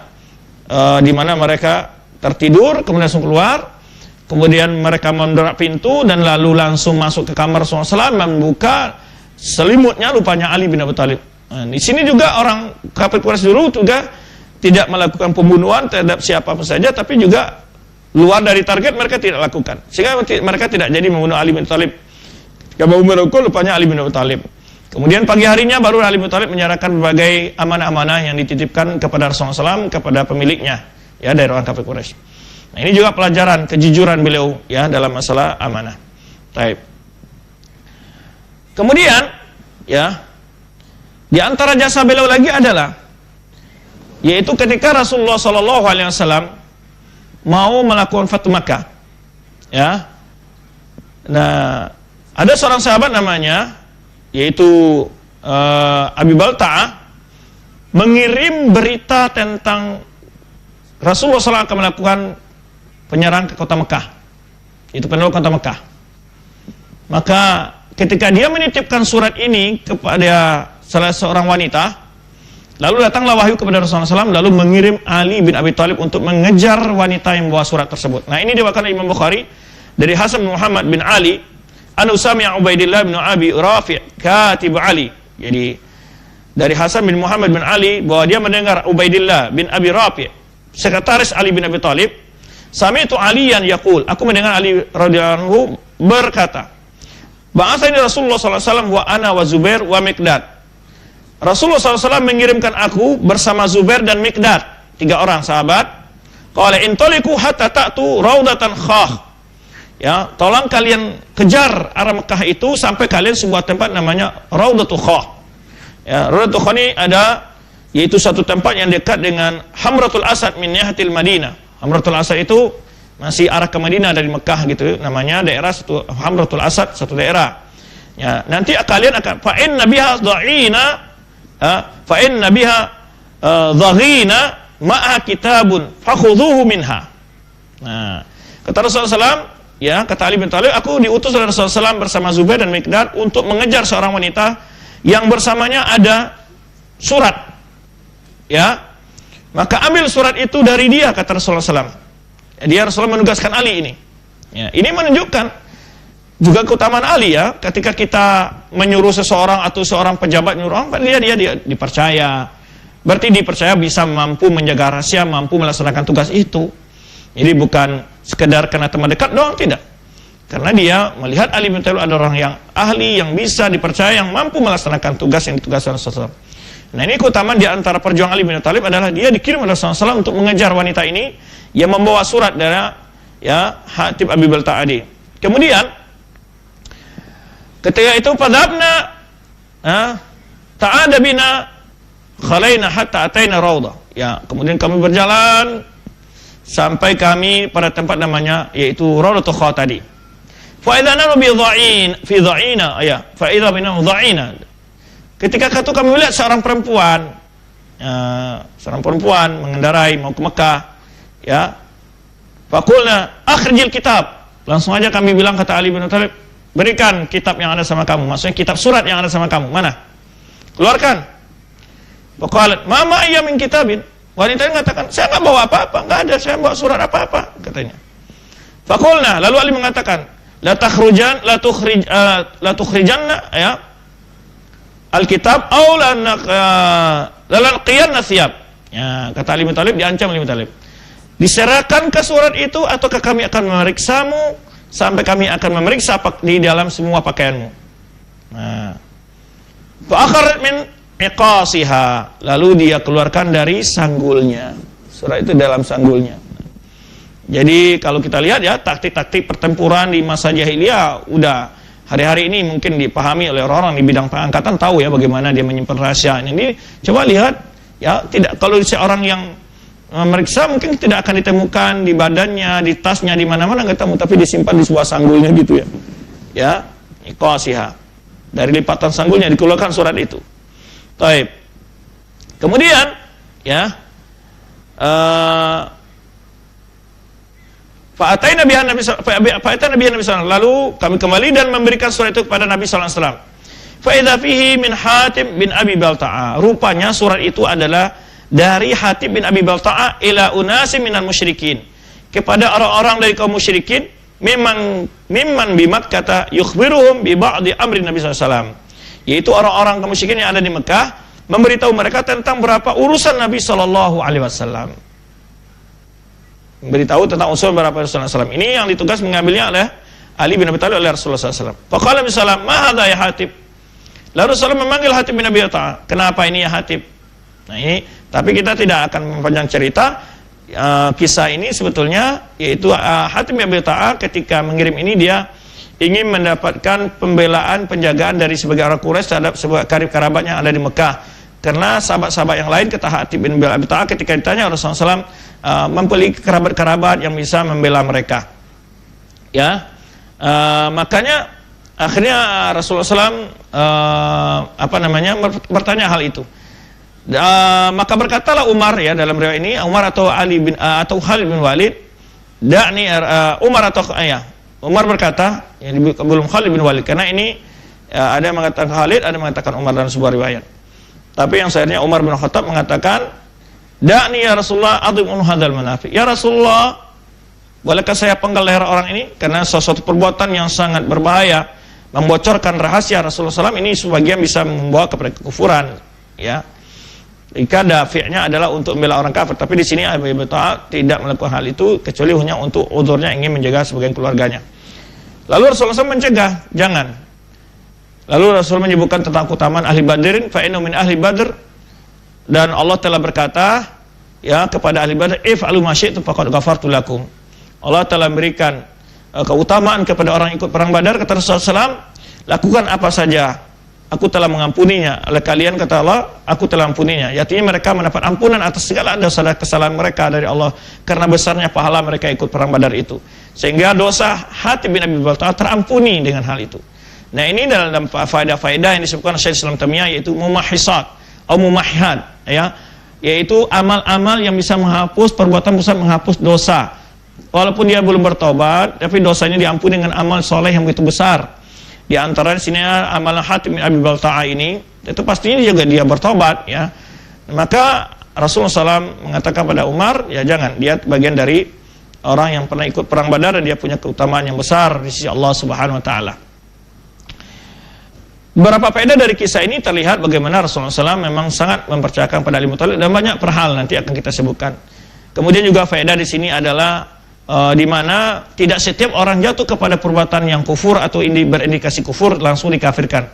[SPEAKER 2] di mana mereka tertidur kemudian langsung keluar, kemudian mereka mendobrak pintu dan lalu langsung masuk ke kamar Rasulullah SAW, membuka selimutnya rupanya Ali bin Abi Thalib. Nah, di sini juga orang kafir Quraisy dulu juga tidak melakukan pembunuhan terhadap siapapun saja, tapi juga luar dari target mereka tidak lakukan, sehingga mereka tidak jadi membunuh Ali bin Abi Thalib. Yang mau merukul rupanya Ali bin Abi Thalib. Kemudian pagi harinya baru Ali bin Abi Thalib menyerahkan berbagai amanah-amanah yang dititipkan kepada Rasulullah SAW, kepada pemiliknya, ya, dari orang kafir Quraisy. Nah, ini juga pelajaran kejujuran beliau, ya, dalam masalah amanah. Baik. Kemudian, ya, di antara jasa beliau lagi adalah yaitu ketika Rasulullah SAW mau melakukan Fathu Makkah, ya. Nah, ada seorang sahabat namanya yaitu Abi Balta'ah mengirim berita tentang Rasulullah SAW akan melakukan penyerang ke kota Mekah, itu penduduk kota Mekah. Maka ketika dia menitipkan surat ini kepada salah seorang wanita, lalu datanglah wahyu kepada Rasulullah SAW, lalu mengirim Ali bin Abi Thalib untuk mengejar wanita yang membawa surat tersebut. Nah, ini diwakilkan Imam Bukhari dari Hasan bin Muhammad bin Ali, Anu sami'a Ubaidillah bin Abi Rafi' katib Ali. Jadi dari Hasan bin Muhammad bin Ali bahwa dia mendengar Ubaidillah bin Abi Rafi', sekretaris Ali bin Abi Thalib, sami'tu Aliyan yaqul, aku mendengar Ali radhiyallahu anhu berkata, ba'atsani Rasulullah sallallahu alaihi wasallam wa ana wa Zubair wa Miqdad. Rasulullah SAW mengirimkan aku bersama Zubair dan Miqdad, 3 orang sahabat. Qala intaliqu hatta ta'tu raudatan khah. Ya, tolong kalian kejar arah Mekah itu sampai kalian sebuah tempat namanya Raudatul Khah. Ya, Raudatul Khah ini ada yaitu satu tempat yang dekat dengan Hamratul Asad min nihatil Madinah. Hamratul Asad itu masih arah ke Madinah dari Mekah gitu, namanya daerah satu Hamratul Asad, satu daerah. Ya, nanti kalian akan fa inna biha dhaghina ma'a kitabun fakhudhuhu minha. Nah, kata Rasulullah SAW, ya, kata Ali bin Thalib, aku diutus oleh Rasulullah SAW bersama Zubair dan Miqdad untuk mengejar seorang wanita yang bersamanya ada surat. Ya, maka ambil surat itu dari dia, kata Rasulullah SAW. Dia Rasulullah menugaskan Ali ini. Ya, ini menunjukkan juga keutamaan Ali, ya. Ketika kita menyuruh seseorang atau seorang pejabat nyuruh orang, dia dipercaya. Berarti dipercaya bisa mampu menjaga rahasia, mampu melaksanakan tugas itu. Jadi bukan sekedar karena teman dekat doang, tidak. Karena dia melihat Ali bin Thalib ada orang yang ahli, yang bisa dipercaya, yang mampu melaksanakan tugas yang ditugaskan Rasulullah SAW. Nah, ini keutamaan di antara perjuangan Ali bin Thalib adalah dia dikirim oleh Rasulullah SAW untuk mengejar wanita ini yang membawa surat dari, ya, Hatib Abi Balta'adi. Kemudian ketika itu padabna ta'ada bina khalaina hatta ataina raudhah. Ya, kemudian kami berjalan sampai kami pada tempat namanya yaitu Raudhatul Kha tadi. Fa idza nanu bi dha'in fi dha'ina, ya, fa idza bina dha'ina. Ketika itu kami melihat seorang perempuan mengendarai mau ke Mekah, ya. Faqulna akhrijil kitab. Langsung aja kami bilang, kata Ali bin Thalib, berikan kitab yang ada sama kamu. Maksudnya kitab surat yang ada sama kamu. Mana? Keluarkan. Faqalat ma ma'iyya min kitabin. Wanita ini mengatakan, saya enggak bawa apa-apa, enggak ada, saya bawa surat apa-apa, katanya. Faqulna, lalu Ali mengatakan, la tukhrijanna, ya, Alkitab aw lalqiyanna thiyab. Ya, kata Ali bin Thalib, diancam Ali bin Thalib. Diserahkan ke surat itu ataukah kami akan memeriksamu sampai kami akan memeriksa di dalam semua pakaianmu. Nah, fa akharat min iqasiha, lalu dia keluarkan dari sanggulnya. Surat itu dalam sanggulnya. Jadi kalau kita lihat, ya, taktik-taktik pertempuran di masa jahiliyah udah hari-hari ini mungkin dipahami oleh orang-orang di bidang pengangkatan, tahu ya bagaimana dia menyimpan rahasia. Ini coba lihat, ya, tidak, kalau seorang yang memeriksa mungkin tidak akan ditemukan di badannya, di tasnya, di mana-mana nggak ketemu, tapi disimpan di sebuah sanggulnya gitu, ya. Ya, iqasiha. Dari lipatan sanggulnya dikeluarkan surat itu. Taib. Kemudian, ya, Fa'atayna bihan Nabi sallallahu, lalu kami kembali dan memberikan surat itu kepada Nabi sallallahu alaihi wasallam. Fa idza fihi min Hatib bin Abi Balta'a. Rupanya surat itu adalah dari Hatib bin Abi Balta'a ila unasi minal musyrikin. Kepada orang-orang dari kaum musyrikin, mimman bimat kata yukhbiruhum bi ba'di amri Nabi sallallahu alaihi wasallam. Yaitu orang-orang kaum musyrikin yang ada di Mekah, memberitahu mereka tentang berapa urusan Nabi sallallahu alaihi wasallam. Beritahu tentang usul beberapa Rasulullah SAW. Ini yang ditugas mengambilnya oleh Ali bin Abi Thalib oleh Rasulullah SAW. Faqala bin Salam, ma hadha ya Hatib? Lalu Rasulullah memanggil Hatib bin Abi Balta'ah. Kenapa ini ya Hatib? Nah ini, tapi kita tidak akan mempanjang cerita. Kisah ini sebetulnya yaitu Hatib bin Abi Balta'ah ketika mengirim ini dia ingin mendapatkan pembelaan, penjagaan dari sebagai orang Quraisy terhadap sebuah karib kerabatnya yang ada di Mekah. Karena sahabat-sahabat yang lain, kata Hatib bin Abi Balta'ah, ketika ditanya Rasulullah SAW, mempelih kerabat-kerabat yang bisa membela mereka. Ya, makanya akhirnya Rasulullah SAW bertanya hal itu. Maka berkatalah Umar, ya, dalam riwayat ini Umar atau Khalid bin Walid, Umar berkata, ya, belum Khalid bin Walid, karena ini ada yang mengatakan Khalid, ada yang mengatakan Umar dalam sebuah riwayat. Tapi yang sayangnya Umar bin Khattab mengatakan, da'ni ya Rasulullah adhim hadzal manafi. Ya Rasulullah, bolehkah saya penggal leher orang ini? Karena sesuatu perbuatan yang sangat berbahaya, membocorkan rahasia Rasulullah SAW, ini sebagian bisa membawa kepada kekufuran, ya. Jika dafi'nya adalah untuk membela orang kafir, tapi di sini Abi Balta'ah tidak melakukan hal itu kecuali hanya untuk uzurnya ingin menjaga sebagian keluarganya. Lalu Rasulullah SAW mencegah, jangan. Lalu Rasul menyebutkan tentang keutamaan ahli Badrin, fa inna min ahli Badr, dan Allah telah berkata, ya, kepada ahli Badr, if'alu ma syi'tum faqad ghafartu lakum. Allah telah memberikan keutamaan kepada orang ikut perang Badar, kata Rasulullah SAW, lakukan apa saja, aku telah mengampuninya. Oleh kalian, kata Allah, aku telah ampuninya. Artinya mereka mendapat ampunan atas segala dosa dan kesalahan mereka dari Allah, karena besarnya pahala mereka ikut perang Badar itu. Sehingga dosa Hatib bin Abi Balta'ah terampuni dengan hal itu. Nah, ini dalam faedah-faedah yang disebutkan Syekh Islam Taimiyah, yaitu mumahisat atau mumahhad, ya, yaitu amal-amal yang bisa menghapus perbuatan besar, menghapus dosa. Walaupun dia belum bertobat, tapi dosanya diampuni dengan amal soleh yang begitu besar. Di antara sini amal Hatib bin Abi Balta'ah ini, itu pastinya juga dia bertobat, ya. Maka Rasulullah SAW mengatakan pada Umar, ya jangan, dia bagian dari orang yang pernah ikut perang Badar dan dia punya keutamaan yang besar di sisi Allah Subhanahu Wa Taala. Beberapa faedah dari kisah ini terlihat bagaimana Rasulullah SAW memang sangat mempercayakan pada Ali bin Thalib, dan banyak perhal nanti akan kita sebutkan. Kemudian juga faedah di sini adalah di mana tidak setiap orang jatuh kepada perbuatan yang kufur atau berindikasi kufur langsung dikafirkan.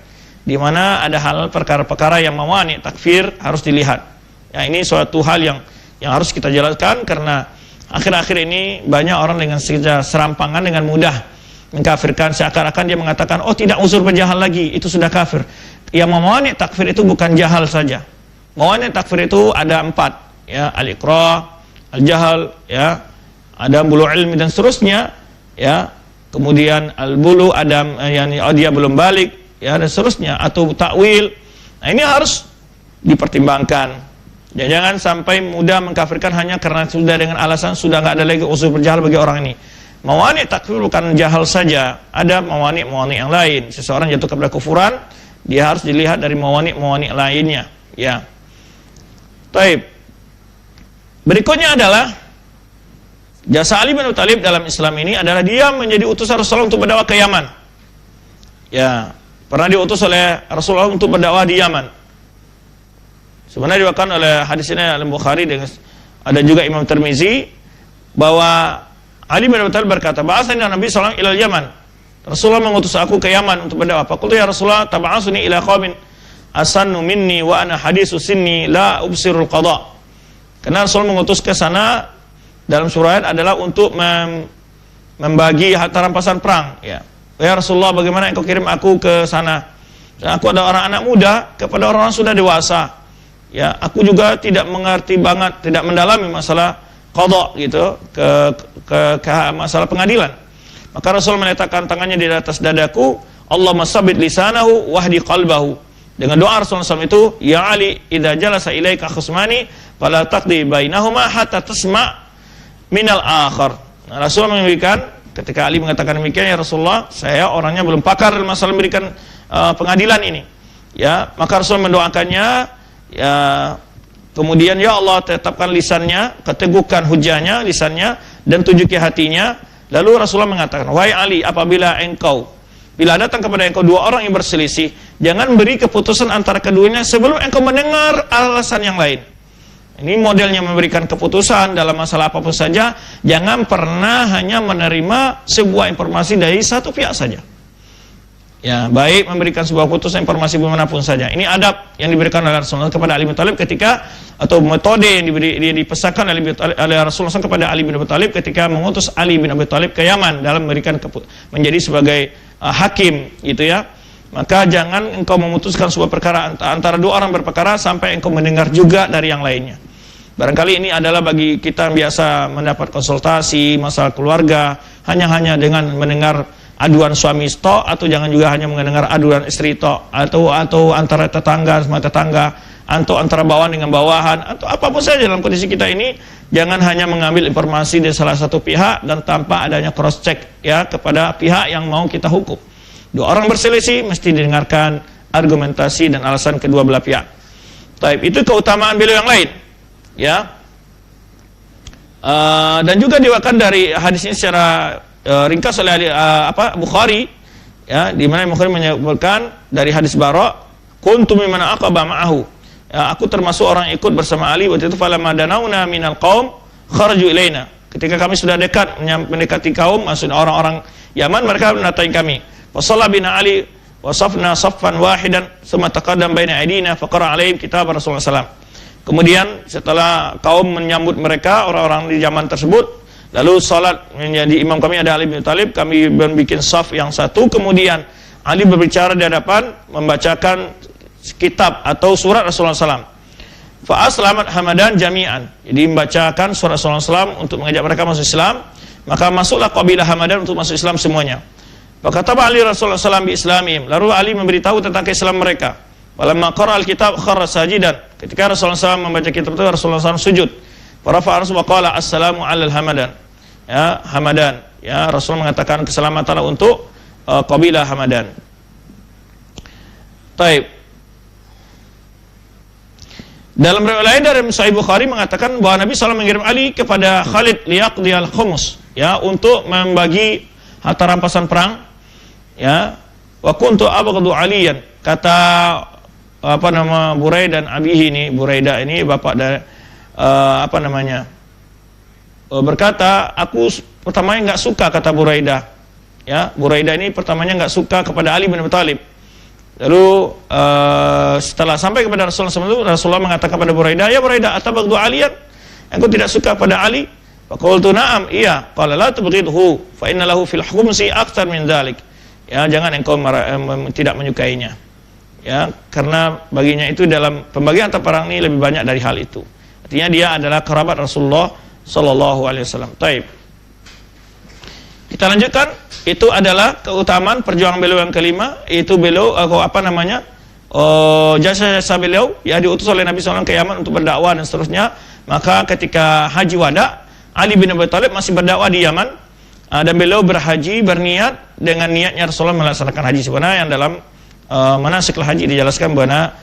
[SPEAKER 2] Di mana ada hal perkara-perkara yang mawani takfir harus dilihat. Ya, ini suatu hal yang harus kita jelaskan, karena akhir-akhir ini banyak orang dengan serampangan dengan mudah mengkafirkan, seakan-akan dia mengatakan, oh tidak uzur berjahal lagi, itu sudah kafir. Yang mawani takfir itu bukan jahal saja. Mawani takfir itu ada 4, ya, al-iqra, al-jahal, ya, ada bulu ilmi dan seterusnya, ya. Kemudian al-bulu ada yang dia belum balik, ya, dan seterusnya, atau takwil. Nah, ini harus dipertimbangkan. Ya, jangan sampai mudah mengkafirkan hanya karena sudah dengan alasan sudah nggak ada lagi uzur berjahal bagi orang ini. Mawani takfir bukan jahal saja, ada mawani yang lain. Seseorang jatuh kepada kufuran, dia harus dilihat dari mawani lainnya, ya. Taib. Berikutnya adalah jasa Ali bin Abi Thalib dalam Islam ini adalah dia menjadi utusan Rasulullah untuk berdakwah ke Yaman. Ya, pernah diutus oleh Rasulullah untuk berdakwah di Yaman. Sebenarnya diwakilkan oleh hadis ini Al-Bukhari, dengan ada juga Imam Tirmizi, bahwa Ali bin Abi Thalib berkata, "Ba'atsani Nabi sallallahu alaihi wasallam ila Yaman." Rasulullah mengutus aku ke Yaman untuk berdakwah. Faqultu ya Rasulullah, tab'asuni ila qaumin asannu minni wa ana hadisu sinni la ubsirul qada. Karena Rasulullah mengutus ke sana dalam surah ayat adalah untuk membagi harta rampasan perang, ya. Ya Rasulullah, bagaimana engkau kirim aku ke sana? Dan aku ada orang anak muda kepada orang sudah dewasa. Ya, aku juga tidak mengerti banget, tidak mendalami masalah qada gitu, ke masalah pengadilan. Maka Rasul meletakkan tangannya di atas dadaku, Allahumma sabbit lisanahu wahdi qalbahu. Dengan doa Rasulullah SAW itu, ya Ali, idza jalasa ilaika khusmani fala taqdi bainahuma hatta tasma' minal akhar. Nah, Rasulullah memberikan, ketika Ali mengatakan demikian, ya Rasulullah, saya orangnya belum pakar dalam masalah memberikan pengadilan ini. Ya, maka Rasul mendoakannya, ya, kemudian ya Allah tetapkan lisannya, keteguhkan hujahnya, lisannya, dan tunjuki hatinya. Lalu Rasulullah mengatakan, wahai Ali, apabila engkau, bila datang kepada engkau dua orang yang berselisih, jangan beri keputusan antara keduanya sebelum engkau mendengar alasan yang lain. Ini modelnya memberikan keputusan dalam masalah apapun saja. Jangan pernah hanya menerima sebuah informasi dari satu pihak saja. Ya, baik memberikan sebuah keputusan informasi dimanapun saja. Ini adab yang diberikan oleh Rasulullah kepada Ali bin Thalib ketika, atau metode yang dipesankan oleh Rasulullah kepada Ali bin Abi Thalib ketika mengutus Ali bin Abi Thalib ke Yaman dalam memberikan menjadi sebagai hakim, gitu ya. Maka jangan engkau memutuskan sebuah perkara antara dua orang berperkara sampai engkau mendengar juga dari yang lainnya. Barangkali ini adalah bagi kita yang biasa mendapat konsultasi masalah keluarga hanya dengan mendengar aduan suami tok, atau jangan juga hanya mendengar aduan istri tok, atau antara tetangga sama tetangga, atau antara bawahan dengan bawahan, atau apapun saja dalam kondisi kita ini. Jangan hanya mengambil informasi dari salah satu pihak dan tanpa adanya cross check, ya, kepada pihak yang mau kita hukum. Dua orang berselisih mesti didengarkan argumentasi dan alasan kedua belah pihak. Taib, itu keutamaan beliau yang lain, ya. Dan juga diwakilkan dari hadis ini secara ringkas oleh Bukhari, ya, di mana Bukhari menyebutkan dari hadis Bara, kuntu mimman aqaba ma'ahu, ya, aku termasuk orang ikut bersama Ali waktu itu, falamma danauna minal qaum kharaju ilaina, ketika kami sudah dekat mendekati kaum, maksudnya orang-orang Yaman, mereka mendatangi kami. Wa shalla bina Ali wa safna saffan wahidan thumma taqaddam baina aydina faqara alaihim kitab Rasulullah SAW. Kemudian setelah kaum menyambut mereka, orang-orang di zaman tersebut, lalu salat menjadi imam kami ada Ali bin Thalib, kami bikin saf yang satu, kemudian Ali berbicara di hadapan, membacakan kitab atau surat Rasulullah SAW. Fa aslamat Hamadan jami'an. Jadi membacakan surat Rasulullah SAW untuk mengajak mereka masuk Islam. Maka masuklah kabilah Hamadan untuk masuk Islam semuanya. Fakataba Ali Rasulullah SAW bi Islamihim. Lalu Ali memberitahu tentang Islam mereka. Walamma qara al-kitab kharra sajidan. Ketika Rasulullah SAW membaca kitab itu, Rasulullah SAW sujud. Farafa'a Rasulullah qala assalamu alal Hamadan. Ya, Hamadan. Ya, Rasul mengatakan keselamatan untuk kabilah Hamadan. Taib. Dalam riwayat lain dari Sahih Bukhari mengatakan bahwa Nabi SAW mengirim Ali kepada Khalid liyaqdiyal khumus, ya, untuk membagi harta rampasan perang. Ya, wa kuntu abghadu aliyan. Kata Buraidah dan Abihi ini, Buraidah ini bapak dari berkata, aku pertamanya nggak suka, kata Buraidah. Ya, Buraidah ini pertamanya nggak suka kepada Ali bin Abi Thalib. Lalu setelah sampai kepada Rasulullah SAW, Rasulullah mengatakan kepada Buraidah, ya Buraidah, atabghdu aliyan? Engkau tidak suka pada Ali? Faqultu na'am, iya. Qala la tubghidhu fa inna lahu fil khumsi aktsar min dzalik. Ya, jangan engkau tidak menyukainya. Ya, karena baginya itu dalam pembagian harta perang ini lebih banyak dari hal itu. Artinya dia adalah kerabat Rasulullah sallallahu alaihi wasallam. Taib. Kita lanjutkan. Itu adalah keutamaan perjuangan beliau yang kelima, yaitu beliau jasa beliau, ya, diutus oleh Nabi SAW ke Yaman untuk berdakwah dan seterusnya. Maka ketika haji wada, Ali bin Abi Thalib masih berdakwah di Yaman, dan beliau berhaji berniat dengan niatnya Rasulullah melaksanakan haji. Sebenarnya yang dalam manasikul haji dijelaskan bahwa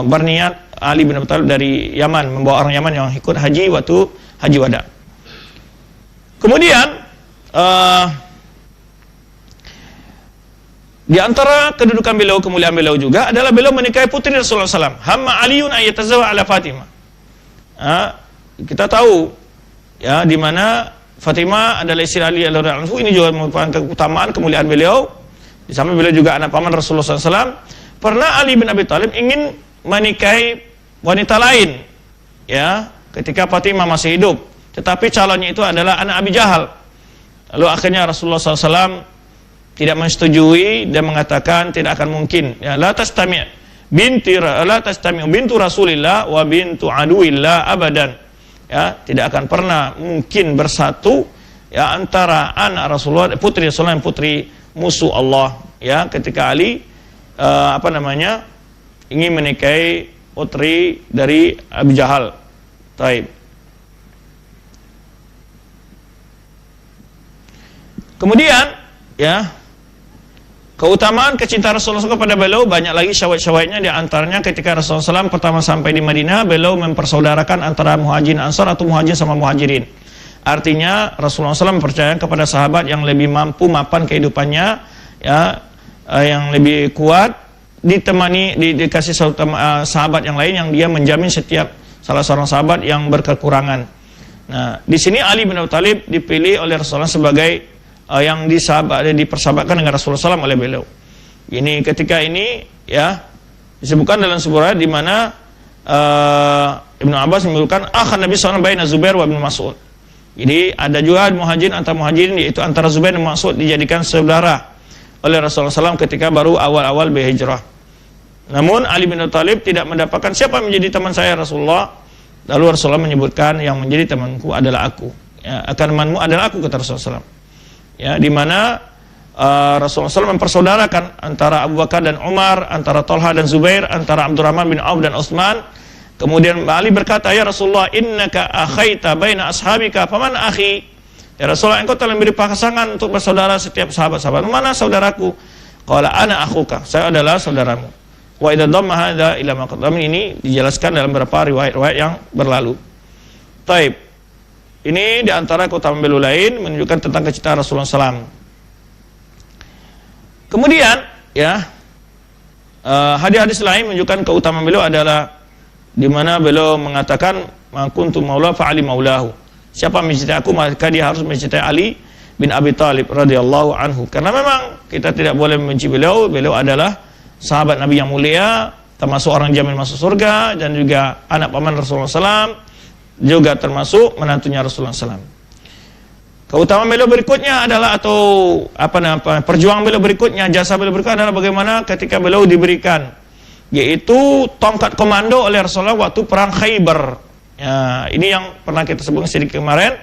[SPEAKER 2] berniat Ali bin Abi Thalib dari Yaman, membawa orang Yaman yang ikut haji waktu haji wada. Kemudian di antara kedudukan beliau, kemuliaan beliau juga adalah beliau menikahi putri Rasulullah SAW. Hamma Aliun ayyatazawwa ala Fatimah. Kita tahu, ya, di mana Fatimah adalah istri Ali radhiyallahu anhu. Ini juga merupakan keutamaan kemuliaan beliau. Di samping beliau juga anak paman Rasulullah SAW. Pernah Ali bin Abi Thalib ingin menikahi wanita lain, ya, ketika Fatimah masih hidup. Tetapi calonnya itu adalah anak Abi Jahal. Lalu akhirnya Rasulullah SAW tidak menyetujui dan mengatakan tidak akan mungkin, ya, la tastami' bintu Rasulillah wa bintu aduillah abadan. Ya, tidak akan pernah mungkin bersatu, ya, antara anak Rasulullah, putri Rasulullah dan putri musuh Allah. Ya, ketika Ali ingin menikahi putri dari Abu Jahal. Taib. Kemudian, ya, keutamaan kecintaan Rasulullah SAW kepada beliau banyak lagi syawahid-syawahidnya. Di antaranya ketika Rasulullah SAW pertama sampai di Madinah, beliau mempersaudarakan antara muhajirin ansar atau muhajirin sama muhajirin. Artinya Rasulullah SAW percaya kepada sahabat yang lebih mampu mapan kehidupannya, ya, yang lebih kuat, dikasih sahabat yang lain yang dia menjamin setiap salah seorang sahabat yang berkekurangan. Nah, di sini Ali bin Abi Thalib dipilih oleh Rasulullah sebagai yang dipersahabatkan dengan Rasulullah SAW oleh beliau. Ini ketika ini, ya, disebutkan dalam sebuah ayat di mana Ibnu Abbas menyebutkan akhan Nabi SAW baina Zubair wa Ibnu Mas'ud. Jadi ada juga muhajirin antara muhajirin, yaitu antara Zubair dan Mas'ud dijadikan saudara oleh Rasulullah SAW ketika baru awal-awal berhijrah. Namun Ali bin Abi Thalib tidak mendapatkan siapa menjadi teman saya Rasulullah. Lalu Rasulullah menyebutkan yang menjadi temanku adalah aku. Ya, akan temanmu adalah aku, kata Rasulullah SAW. Ya, di mana Rasulullah SAW mempersaudarakan antara Abu Bakar dan Umar, antara Talha dan Zubair, antara Abdurrahman bin Auf dan Utsman. Kemudian Ali berkata, ya Rasulullah, innaka akhaita baina ashabika, faman akhi? Ya Rasulullah, engkau telah memberi pasangan untuk bersaudara setiap sahabat-sahabat. Mana saudaraku? Qala ana akhuka, saya adalah saudaramu. Wa idza dhamma hadza ila ma qaddam, ini dijelaskan dalam beberapa riwayat-riwayat yang berlalu. Taib. Ini diantara keutamaan beliau lain menunjukkan tentang kecintaan Rasulullah SAW. Kemudian, ya, hadis-hadis lain menunjukkan keutamaan beliau adalah di mana beliau mengatakan, "Ma kuntu maula fa ali maulahu." Siapa mencintai aku, maka dia harus mencintai Ali bin Abi Thalib radhiyallahu anhu. Karena memang kita tidak boleh membenci beliau. Beliau adalah sahabat Nabi yang mulia, termasuk orang jamin masuk surga, dan juga anak paman Rasulullah SAW, juga termasuk menantunya Rasulullah SAW. Keutamaan beliau berikutnya adalah perjuangan beliau berikutnya, jasa beliau berikutnya adalah bagaimana ketika beliau diberikan yaitu tongkat komando oleh Rasulullah waktu perang Khaybar. Ya, ini yang pernah kita sebutkan sedikit kemarin.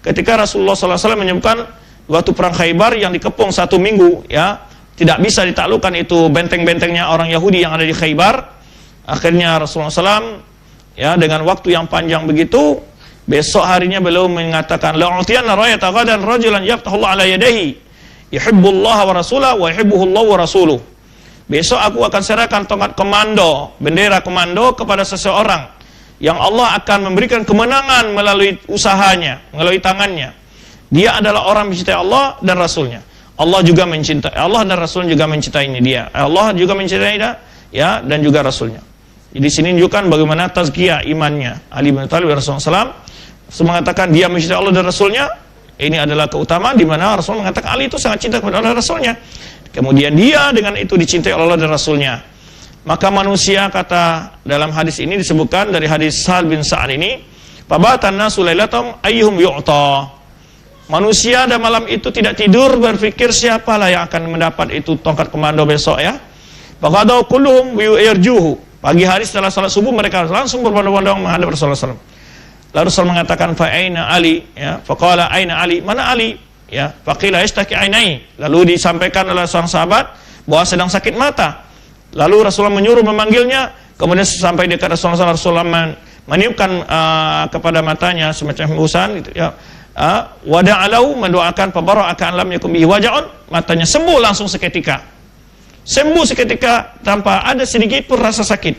[SPEAKER 2] Ketika Rasulullah SAW menyebutkan waktu perang Khaybar yang dikepung 1 minggu, ya, tidak bisa ditaklukkan itu benteng-bentengnya orang Yahudi yang ada di Khaybar. Akhirnya Rasulullah SAW, ya, dengan waktu yang panjang begitu, besok harinya beliau mengatakan, la'utiyanna rayata ghadan rajulan yaftahullah ala yadayhi yuhibbullah wa rasulah wa yuhibbuhullah wa rasuluh. Besok aku akan serahkan tongkat komando, bendera komando kepada seseorang yang Allah akan memberikan kemenangan melalui usahanya, melalui tangannya. Dia adalah orang mencintai Allah dan Rasulnya. Allah juga mencintai, Allah dan Rasul juga mencintainya dia. Allah juga mencintai dia, ya, dan juga Rasulnya. Di sini menunjukkan bagaimana tazkiyah imannya Ali bin Abi Thalib Rasulullah SAW mengatakan dia mencintai Allah dan Rasulnya. Ini adalah keutamaan di mana Rasul mengatakan Ali itu sangat cinta kepada Allah dan Rasulnya. Kemudian dia dengan itu dicintai Allah dan Rasulnya. Maka manusia, kata dalam hadis ini disebutkan dari hadis Sahal bin Sa'ad ini, fabatan nasu lailatam ayyuhum yu'ta. Manusia pada malam itu tidak tidur berpikir siapalah yang akan mendapat itu tongkat komando besok, ya. Faqadaw kulluhum yarjuhu. Pagi hari setelah salat subuh mereka langsung berbondong-bondong menghadap Rasulullah SAW. Lalu Rasul mengatakan fa aina Ali, ya. Faqala aina Ali? Mana Ali? Ya, faqila yashtaki ainai. Lalu disampaikan oleh seorang sahabat bahwa sedang sakit mata. Lalu Rasulullah menyuruh memanggilnya, kemudian sampai dekat Rasulullah meniupkan kepada matanya semacam hembusan gitu, ya. Wada'alahu, mendoakan fabara'aka lam yakum bihi waja'un, matanya sembuh langsung seketika. Sembuh seketika tanpa ada sedikit pun rasa sakit.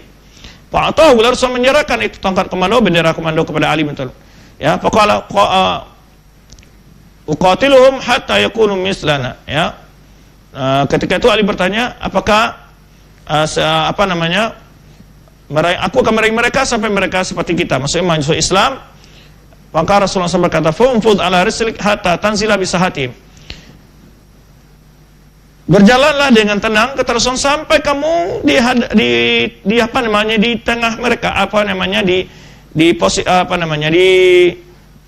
[SPEAKER 2] Fa'atahu, lalu Rasul menyerahkan itu tongkat komando, bendera komando kepada Ali bin Thalib. Ya, faqala uqatiluhum hatta yakunu mislana, ya. Ketika itu Ali bertanya, apakah aku akan meraih mereka sampai mereka seperti kita, maksudnya masuk Islam. Maka Rasulullah SAW berkata, fumfud ala rislik hatta tanzila bisahatim. Berjalanlah dengan tenang kata Rasulullah sampai kamu di tengah mereka,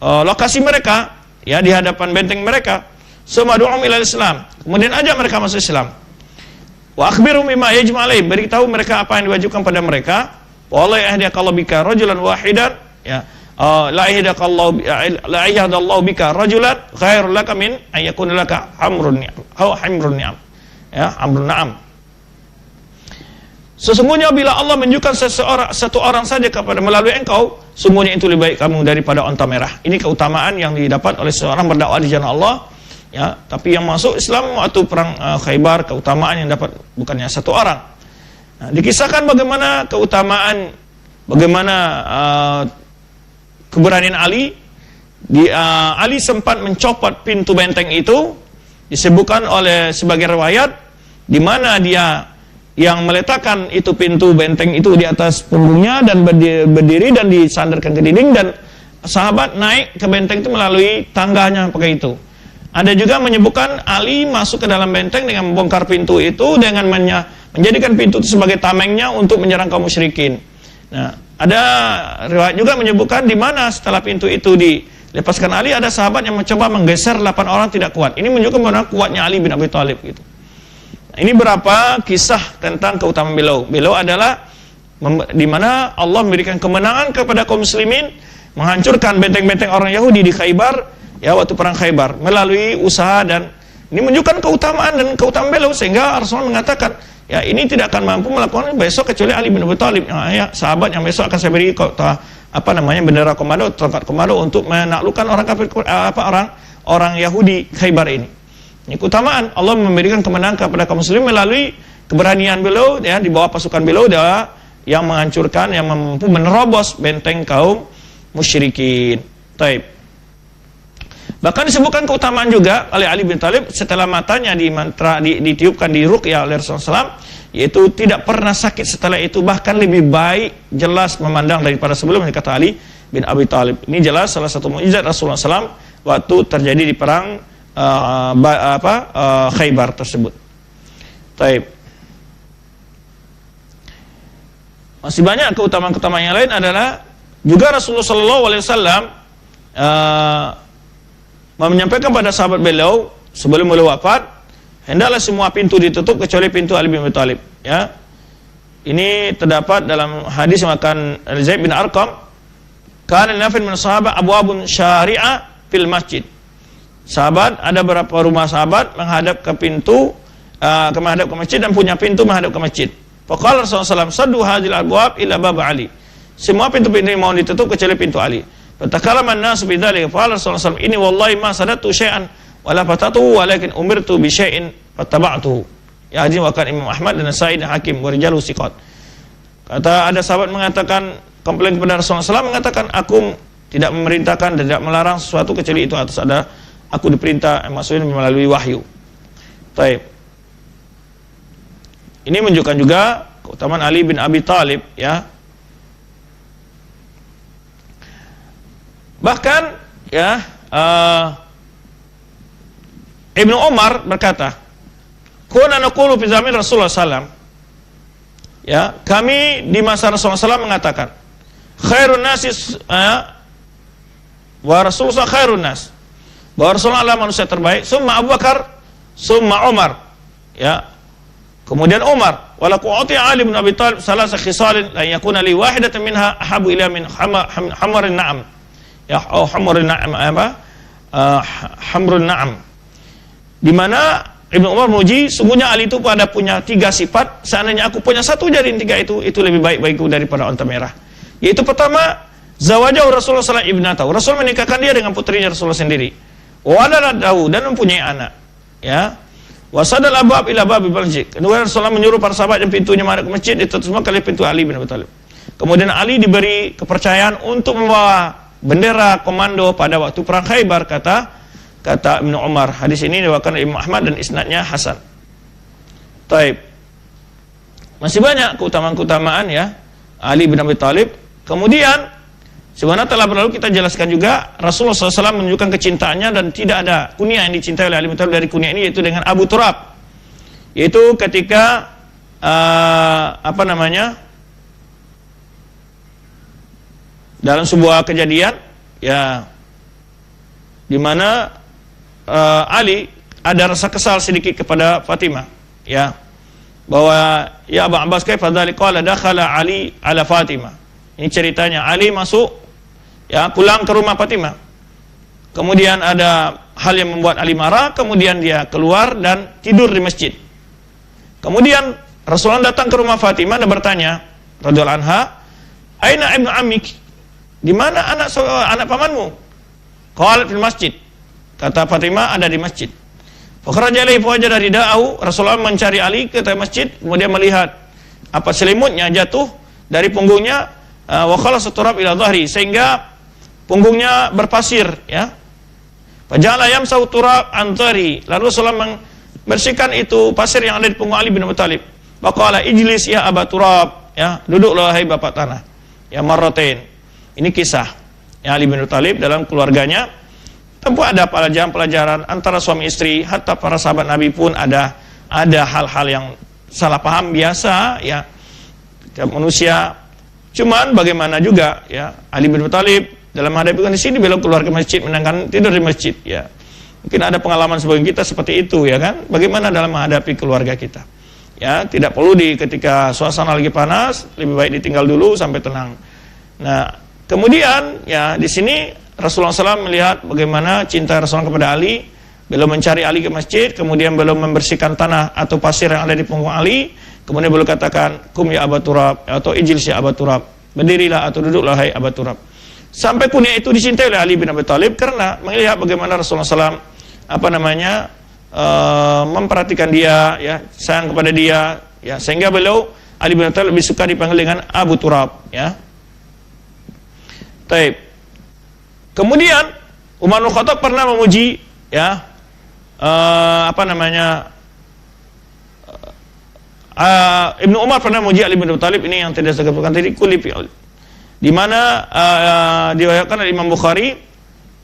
[SPEAKER 2] lokasi mereka, ya, di hadapan benteng mereka. Summa du'um ilal Islam, kemudian ajak mereka masuk Islam. Wa akhbirum bima yajma' alaihim, beritahu mereka apa yang diwajibkan pada mereka. Wallahi ahdiyakallahu bika rajulan wahidan, ya. La yahdallahu bika rajulan khairul laka min ayyakuna laka hamrun ni'am. Ya, hamrun na'am. Sesungguhnya bila Allah menunjukkan satu orang saja kepada melalui engkau, sungguhnya itu lebih baik kamu daripada onta merah. Ini keutamaan yang didapat oleh seorang berdakwah di jalan Allah, ya. Tapi yang masuk Islam waktu perang Khaybar, keutamaan yang dapat bukannya satu orang. Nah, dikisahkan bagaimana keutamaan, bagaimana keberanian Ali. Ali sempat mencopot pintu benteng itu, disebutkan oleh sebagai riwayat, di mana dia yang meletakkan itu pintu benteng itu di atas punggungnya dan berdiri dan disandarkan ke dinding, dan sahabat naik ke benteng itu melalui tangganya pakai itu. Ada juga menyebutkan Ali masuk ke dalam benteng dengan membongkar pintu itu dengan menjadikan pintu itu sebagai tamengnya untuk menyerang kaum musyrikin. Nah, ada riwayat juga menyebutkan di mana setelah pintu itu dilepaskan Ali, ada sahabat yang mencoba menggeser 8 orang tidak kuat. Ini menunjukkan bagaimana kuatnya Ali bin Abi Thalib gitu. Nah, ini berapa kisah tentang keutamaan beliau. Beliau adalah di mana Allah memberikan kemenangan kepada kaum muslimin, menghancurkan benteng-benteng orang Yahudi di Khaybar, ya, waktu perang Khaybar, melalui usaha, dan ini menunjukkan keutamaan dan keutamaan beliau, sehingga Rasulullah mengatakan, ya, ini tidak akan mampu melakukan besok kecuali Ali bin Abi Thalib, ya, sahabat yang besok akan saya beri bendera komando, tongkat komando untuk menaklukkan orang kafir, orang Yahudi Khaybar ini. Ini keutamaan Allah memberikan kemenangan kepada kaum muslim melalui keberanian beliau, ya, di bawah pasukan beliau, dia yang menghancurkan, yang mampu menerobos benteng kaum musyrikin. Taib. Bahkan disebutkan keutamaan juga oleh Ali bin Thalib setelah matanya ditiupkan di ruqyah oleh Rasulullah SAW, yaitu tidak pernah sakit setelah itu, bahkan lebih baik jelas memandang daripada sebelumnya, kata Ali bin Abi Thalib. Ini jelas salah satu mukjizat Rasulullah SAW waktu terjadi di perang Khaybar tersebut. Taib. Masih banyak keutamaan-keutamaan yang lain adalah juga Rasulullah SAW menyampaikan pada sahabat beliau sebelum beliau wafat, hendaklah semua pintu ditutup kecuali pintu Ali bin Abi Thalib, ya. Ini terdapat dalam hadis yang akan Zaid bin Arqam, kana nafin min sahabat abwabun syari'a fil masjid. Sahabat, ada beberapa rumah sahabat menghadap ke pintu, menghadap ke masjid dan punya pintu menghadap ke masjid. Faqala Rasulullah SAW, saddu hadhil abwab ila bab Ali. Semua pintu-pintu ini mau ditutup kecuali pintu Ali. Fatakallama an-nas bidzalika, faqala Rasulullah SAW, ini wallahi ma sadatu syai'an wala fatatu walakin umirtu bi syai'in fattaba'tuhu. Ya, hadis riwayat Imam Ahmad dan Nasai dan Hakim wa rijalu siqat. Kata ada sahabat mengatakan, komplain kepada Rasulullah SAW, mengatakan, aku tidak memerintahkan dan tidak melarang sesuatu kecuali itu atas ada aku diperintah, maksudnya melalui wahyu. Baik. Ini menunjukkan juga keutamaan Ali bin Abi Thalib, ya. Bahkan, ya, Ibnu Umar berkata, kuna naqulu fi zaman Rasulullah SAW, ya, kami di masa Rasulullah SAW mengatakan, khairun nasi, wa Rasulullah khairun nas, bahwa Rasulullah adalah manusia terbaik, summa Abu Bakar, summa Umar, ya, kemudian Umar, walaku uti Ali bin Abi Thalib salasa khisalin la yakuna li wahidatan minha ahabu ila min hamarin na'am, ya, hamarin na'am, hamrun na'am, di mana Ibnu Umar memuji, sungguhnya Ali itu pada punya 3 sifat, seandainya aku punya satu dari 3 itu lebih baik bagiku daripada unta merah. Yaitu pertama, zawajahu Rasulullah sallallahu alaihi wasallam, Rasul menikahkan dia dengan putrinya Rasulullah sendiri. Waladahu, dan mempunyai anak, ya. Wasadal abwab ila babil masjid. Kedua, Rasulullah menyuruh para sahabat yang pintunya menghadap ke masjid, itu semua kali pintu Ali bin Abi Thalib. Kemudian Ali diberi kepercayaan untuk membawa bendera komando pada waktu perang Khaybar, kata Ibnu Umar. Hadis ini diriwayatkan Imam Ahmad dan isnadnya hasan. Taib. Masih banyak keutamaan-keutamaan, ya, Ali bin Abi Thalib. Kemudian sebenarnya telah berlalu kita jelaskan juga, Rasulullah SAW menunjukkan kecintaannya dan tidak ada kunyah yang dicintai oleh Ali bin Abi Thalib dari kunyah ini, yaitu dengan Abu Turab. Yaitu ketika dalam sebuah kejadian, ya, di mana Ali ada rasa kesal sedikit kepada Fatimah, ya, bahwa ya Abu Abbas kaifa dzalik, qala dakhala Ali ala Fatimah. Ini ceritanya, Ali masuk, ya, pulang ke rumah Fatimah. Kemudian ada hal yang membuat Ali marah, kemudian dia keluar dan tidur di masjid. Kemudian Rasulullah datang ke rumah Fatimah dan bertanya radhiyallahu anha, aina ibnu ammik, di mana anak pamanmu? Qalat fil masjid. Kata Fatimah, ada di masjid. Fakhraja ilaihi fawajada ridaahu, Rasulullah mencari Ali ke masjid, kemudian melihat apa selimutnya jatuh dari punggungnya, wa khalasa turab ila dhahri, sehingga punggungnya berpasir, ya. Faja'ala yamsahu turab an dhahri, lalu Rasulullah membersihkan itu pasir yang ada di punggung Ali bin Abi Thalib. Faqala ijlis ya Aba Turab, ya, duduklah hai bapak tanah, ya, marratain. Ini kisah, ya, Ali bin Abi Thalib dalam keluarganya. Tentu ada pelajaran-pelajaran antara suami istri, hatta para sahabat Nabi pun ada hal-hal yang salah paham biasa, ya, manusia. Cuman bagaimana juga, ya, Ali bin Abi Thalib dalam menghadapi kondisi ini beliau keluar ke masjid, menangkan tidur di masjid, ya. Mungkin ada pengalaman sebagian kita seperti itu, ya kan? Bagaimana dalam menghadapi keluarga kita, ya, tidak perlu ketika suasana lagi panas, lebih baik ditinggal dulu sampai tenang. Nah, kemudian, ya, di sini Rasulullah SAW melihat bagaimana cinta Rasulullah kepada Ali. Beliau mencari Ali ke masjid, kemudian beliau membersihkan tanah atau pasir yang ada di punggung Ali. Kemudian beliau katakan, kum ya Aba Turab, atau ijlis ya Aba Turab, berdirilah atau duduklah hai Aba Turab. Sampai kunyah itu dicintai oleh Ali bin Abi Thalib karena melihat bagaimana Rasulullah SAW memperhatikan dia, ya, sayang kepada dia, ya, sehingga beliau Ali bin Abi Thalib lebih suka dipanggil dengan Abu Turab, ya. Taib. Kemudian Umar bin Khattab pernah memuji, ya, Ibnu Umar pernah memuji Ali bin Abi Thalib, ini yang tidak saya katakan tadi, kulipi, di mana diriwayatkan oleh Imam Bukhari,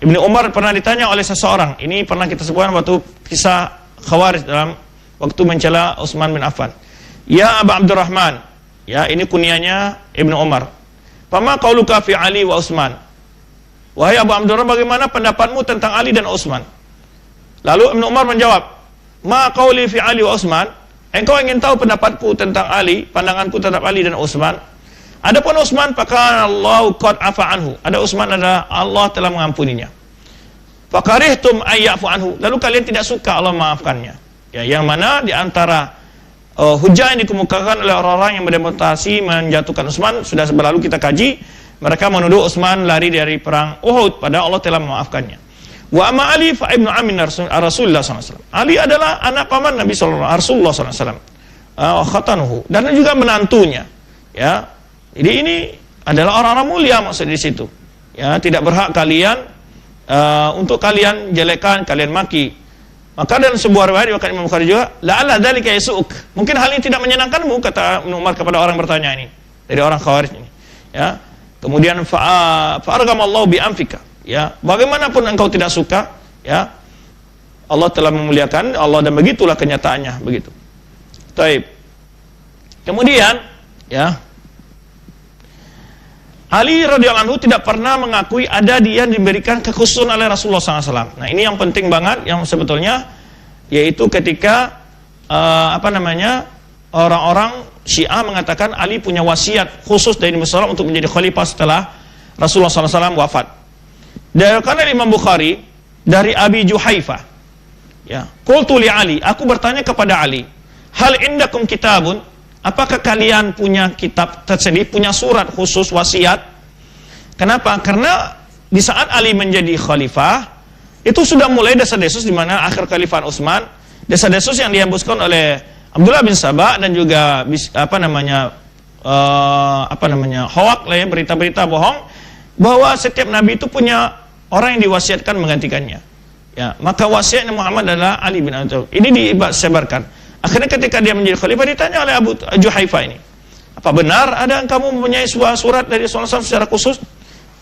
[SPEAKER 2] Ibnu Umar pernah ditanya oleh seseorang, ini pernah kita sebutkan waktu kisah Khawarij dalam waktu mencela Utsman bin Affan. Ya Aba Abdurrahman, ya, ini kunyahnya Ibnu Umar. Fama qauluka fi Ali wa Utsman? wahai Abu Abdurrahman, bagaimana pendapatmu tentang Ali dan Utsman? Lalu Ibnu Umar menjawab, ma qauli fi Ali wa Utsman? Engkau ingin tahu pendapatku tentang Ali, pandanganku terhadap Ali dan Utsman? Adapun Utsman, fakana Allahu qad afa anhu. Ada Utsman adalah Allah telah mengampuninya. Fakarihtum ayyafu anhu. Lalu kalian tidak suka Allah maafkannya. Ya, yang mana di antara hujah yang dikemukakan oleh orang-orang yang berdemonstrasi menjatuhkan Utsman sudah berlalu kita kaji. Mereka menuduh Utsman lari dari perang Uhud, padahal Allah telah memaafkannya. Wa amma Ali fa ibnu ammin Rasulullah SAW. Ali adalah anak paman Nabi Rasulullah SAW. Khatanuhu, dan juga menantunya. Ya, jadi ini adalah orang-orang mulia maksud di situ. Ya, tidak berhak kalian untuk kalian jelekan, kalian maki. Maka dalam sebuah riwayat diriwayatkan Imam Bukhari juga, la'alla dzalika yasu'uk. Mungkin hal ini tidak menyenangkanmu, kata Ibnu Umar kepada orang bertanya ini, dari orang Khawarij ini. Ya. Kemudian fa'argamallahu bi anfika. Ya, bagaimanapun engkau tidak suka, ya, Allah telah memuliakan Allah, dan begitulah kenyataannya, begitu. Taib. Kemudian, ya, Ali radhiyallahu anhu tidak pernah mengakui ada dia diberikan kekhususan oleh Rasulullah SAW. Nah, ini yang penting banget, yang sebetulnya, yaitu ketika orang-orang Syiah mengatakan Ali punya wasiat khusus dari Nabi SAW untuk menjadi khalifah setelah Rasulullah SAW wafat. Karena Imam Bukhari dari Abi Juhaifah, ya, qultu li Ali, aku bertanya kepada Ali, hal indakum kitabun, apakah kalian punya kitab tersendiri, punya surat khusus wasiat? Kenapa? Karena di saat Ali menjadi khalifah, itu sudah mulai desa-desus di mana akhir khalifah Utsman, desa-desus yang dihembuskan oleh Abdullah bin Sabah dan juga hoak lah ya, berita-berita bohong bahwa setiap nabi itu punya orang yang diwasiatkan menggantikannya. Ya, maka wasiat Muhammad adalah Ali bin Abi Thalib. Ini disebarkan. Akhirnya ketika dia menjadi khalifah ditanya oleh Abu Juhaifah ini, apa benar ada yang kamu mempunyai sebuah surat dari Rasulullah SAW secara khusus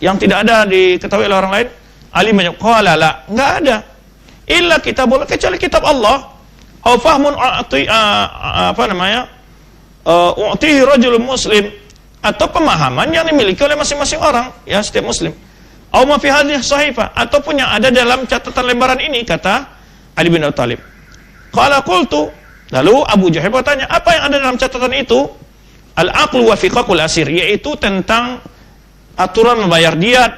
[SPEAKER 2] yang tidak ada diketahui oleh orang lain? Ali menjawab, qala la, enggak ada. Illa kitabullah, kecuali kitab Allah. Au fahmun u'tihi rajulun muslim, atau pemahaman yang dimiliki oleh masing-masing orang, ya, setiap muslim. Au ma fi hadhihi sahifah, ataupun yang ada dalam catatan lembaran ini, kata Ali bin Abi Thalib. Qala qultu, lalu Abu Juhaifah bertanya, apa yang ada dalam catatan itu? Al-aqlu wa fiqaqul asir, yaitu tentang aturan membayar diat,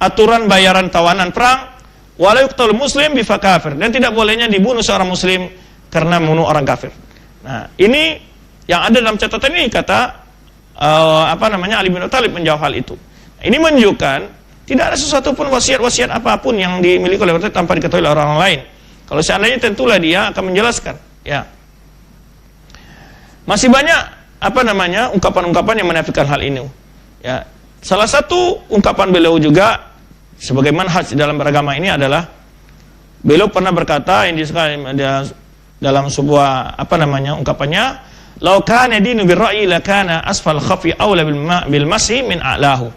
[SPEAKER 2] aturan bayaran tawanan perang, wala yuqtal muslim bi kafir, dan tidak bolehnya dibunuh seorang muslim karena membunuh orang kafir. Nah, ini yang ada dalam catatan ini, kata Ali bin Abi Thalib menjawab hal itu. Ini menunjukkan tidak ada sesuatu pun wasiat-wasiat apapun yang dimiliki oleh orang tanpa diketahui oleh orang lain. Kalau seandainya, tentulah dia akan menjelaskan. Ya, masih banyak ungkapan-ungkapan yang menafikan hal ini. Ya, salah satu ungkapan beliau juga sebagai manhaj dalam beragama ini adalah beliau pernah berkata yang dalam sebuah ungkapannya, "Lau kana dinu birra'yi lakana asfal khafi aula bil masih min a'lahu."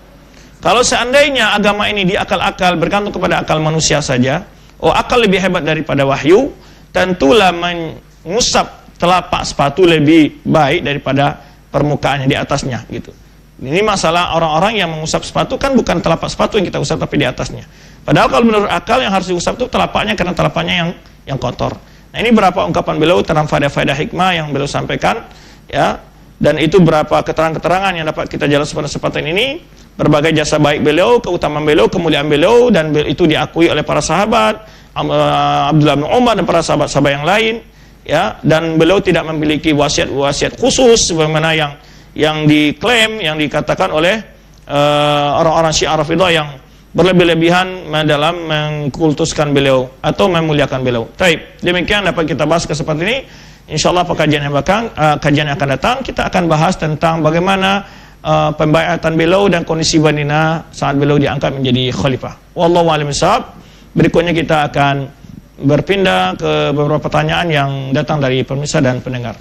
[SPEAKER 2] Kalau seandainya agama ini diakal-akal, bergantung kepada akal manusia saja, akal lebih hebat daripada wahyu, tentulah mengusap telapak sepatu lebih baik daripada permukaannya di atasnya, gitu. Ini masalah orang-orang yang mengusap sepatu, kan bukan telapak sepatu yang kita usap tapi di atasnya. Padahal kalau menurut akal yang harus diusap itu telapaknya, karena telapaknya yang kotor. Nah, ini berapa ungkapan beliau tentang faedah-faedah hikmah yang beliau sampaikan, ya. Dan itu berapa keterangan-keterangan yang dapat kita jelaskan pada kesempatan ini, berbagai jasa baik beliau, keutamaan beliau, kemuliaan beliau, dan itu diakui oleh para sahabat, Abdullah bin Umar dan para sahabat-sahabat yang lain, ya. Dan beliau tidak memiliki wasiat-wasiat khusus sebagaimana yang diklaim, yang dikatakan oleh orang-orang Syiah Rafidhah yang berlebih-lebihan dalam mengkultuskan beliau atau memuliakan beliau. Baik, demikian dapat kita bahas kesempatan ini. Insyaallah kajian yang akan datang kita akan bahas tentang bagaimana pembaiatan beliau dan kondisi Madinah saat beliau diangkat menjadi khalifah. Wallahu a'lam bishawab. Berikutnya kita akan berpindah ke beberapa pertanyaan yang datang dari pemirsa dan pendengar.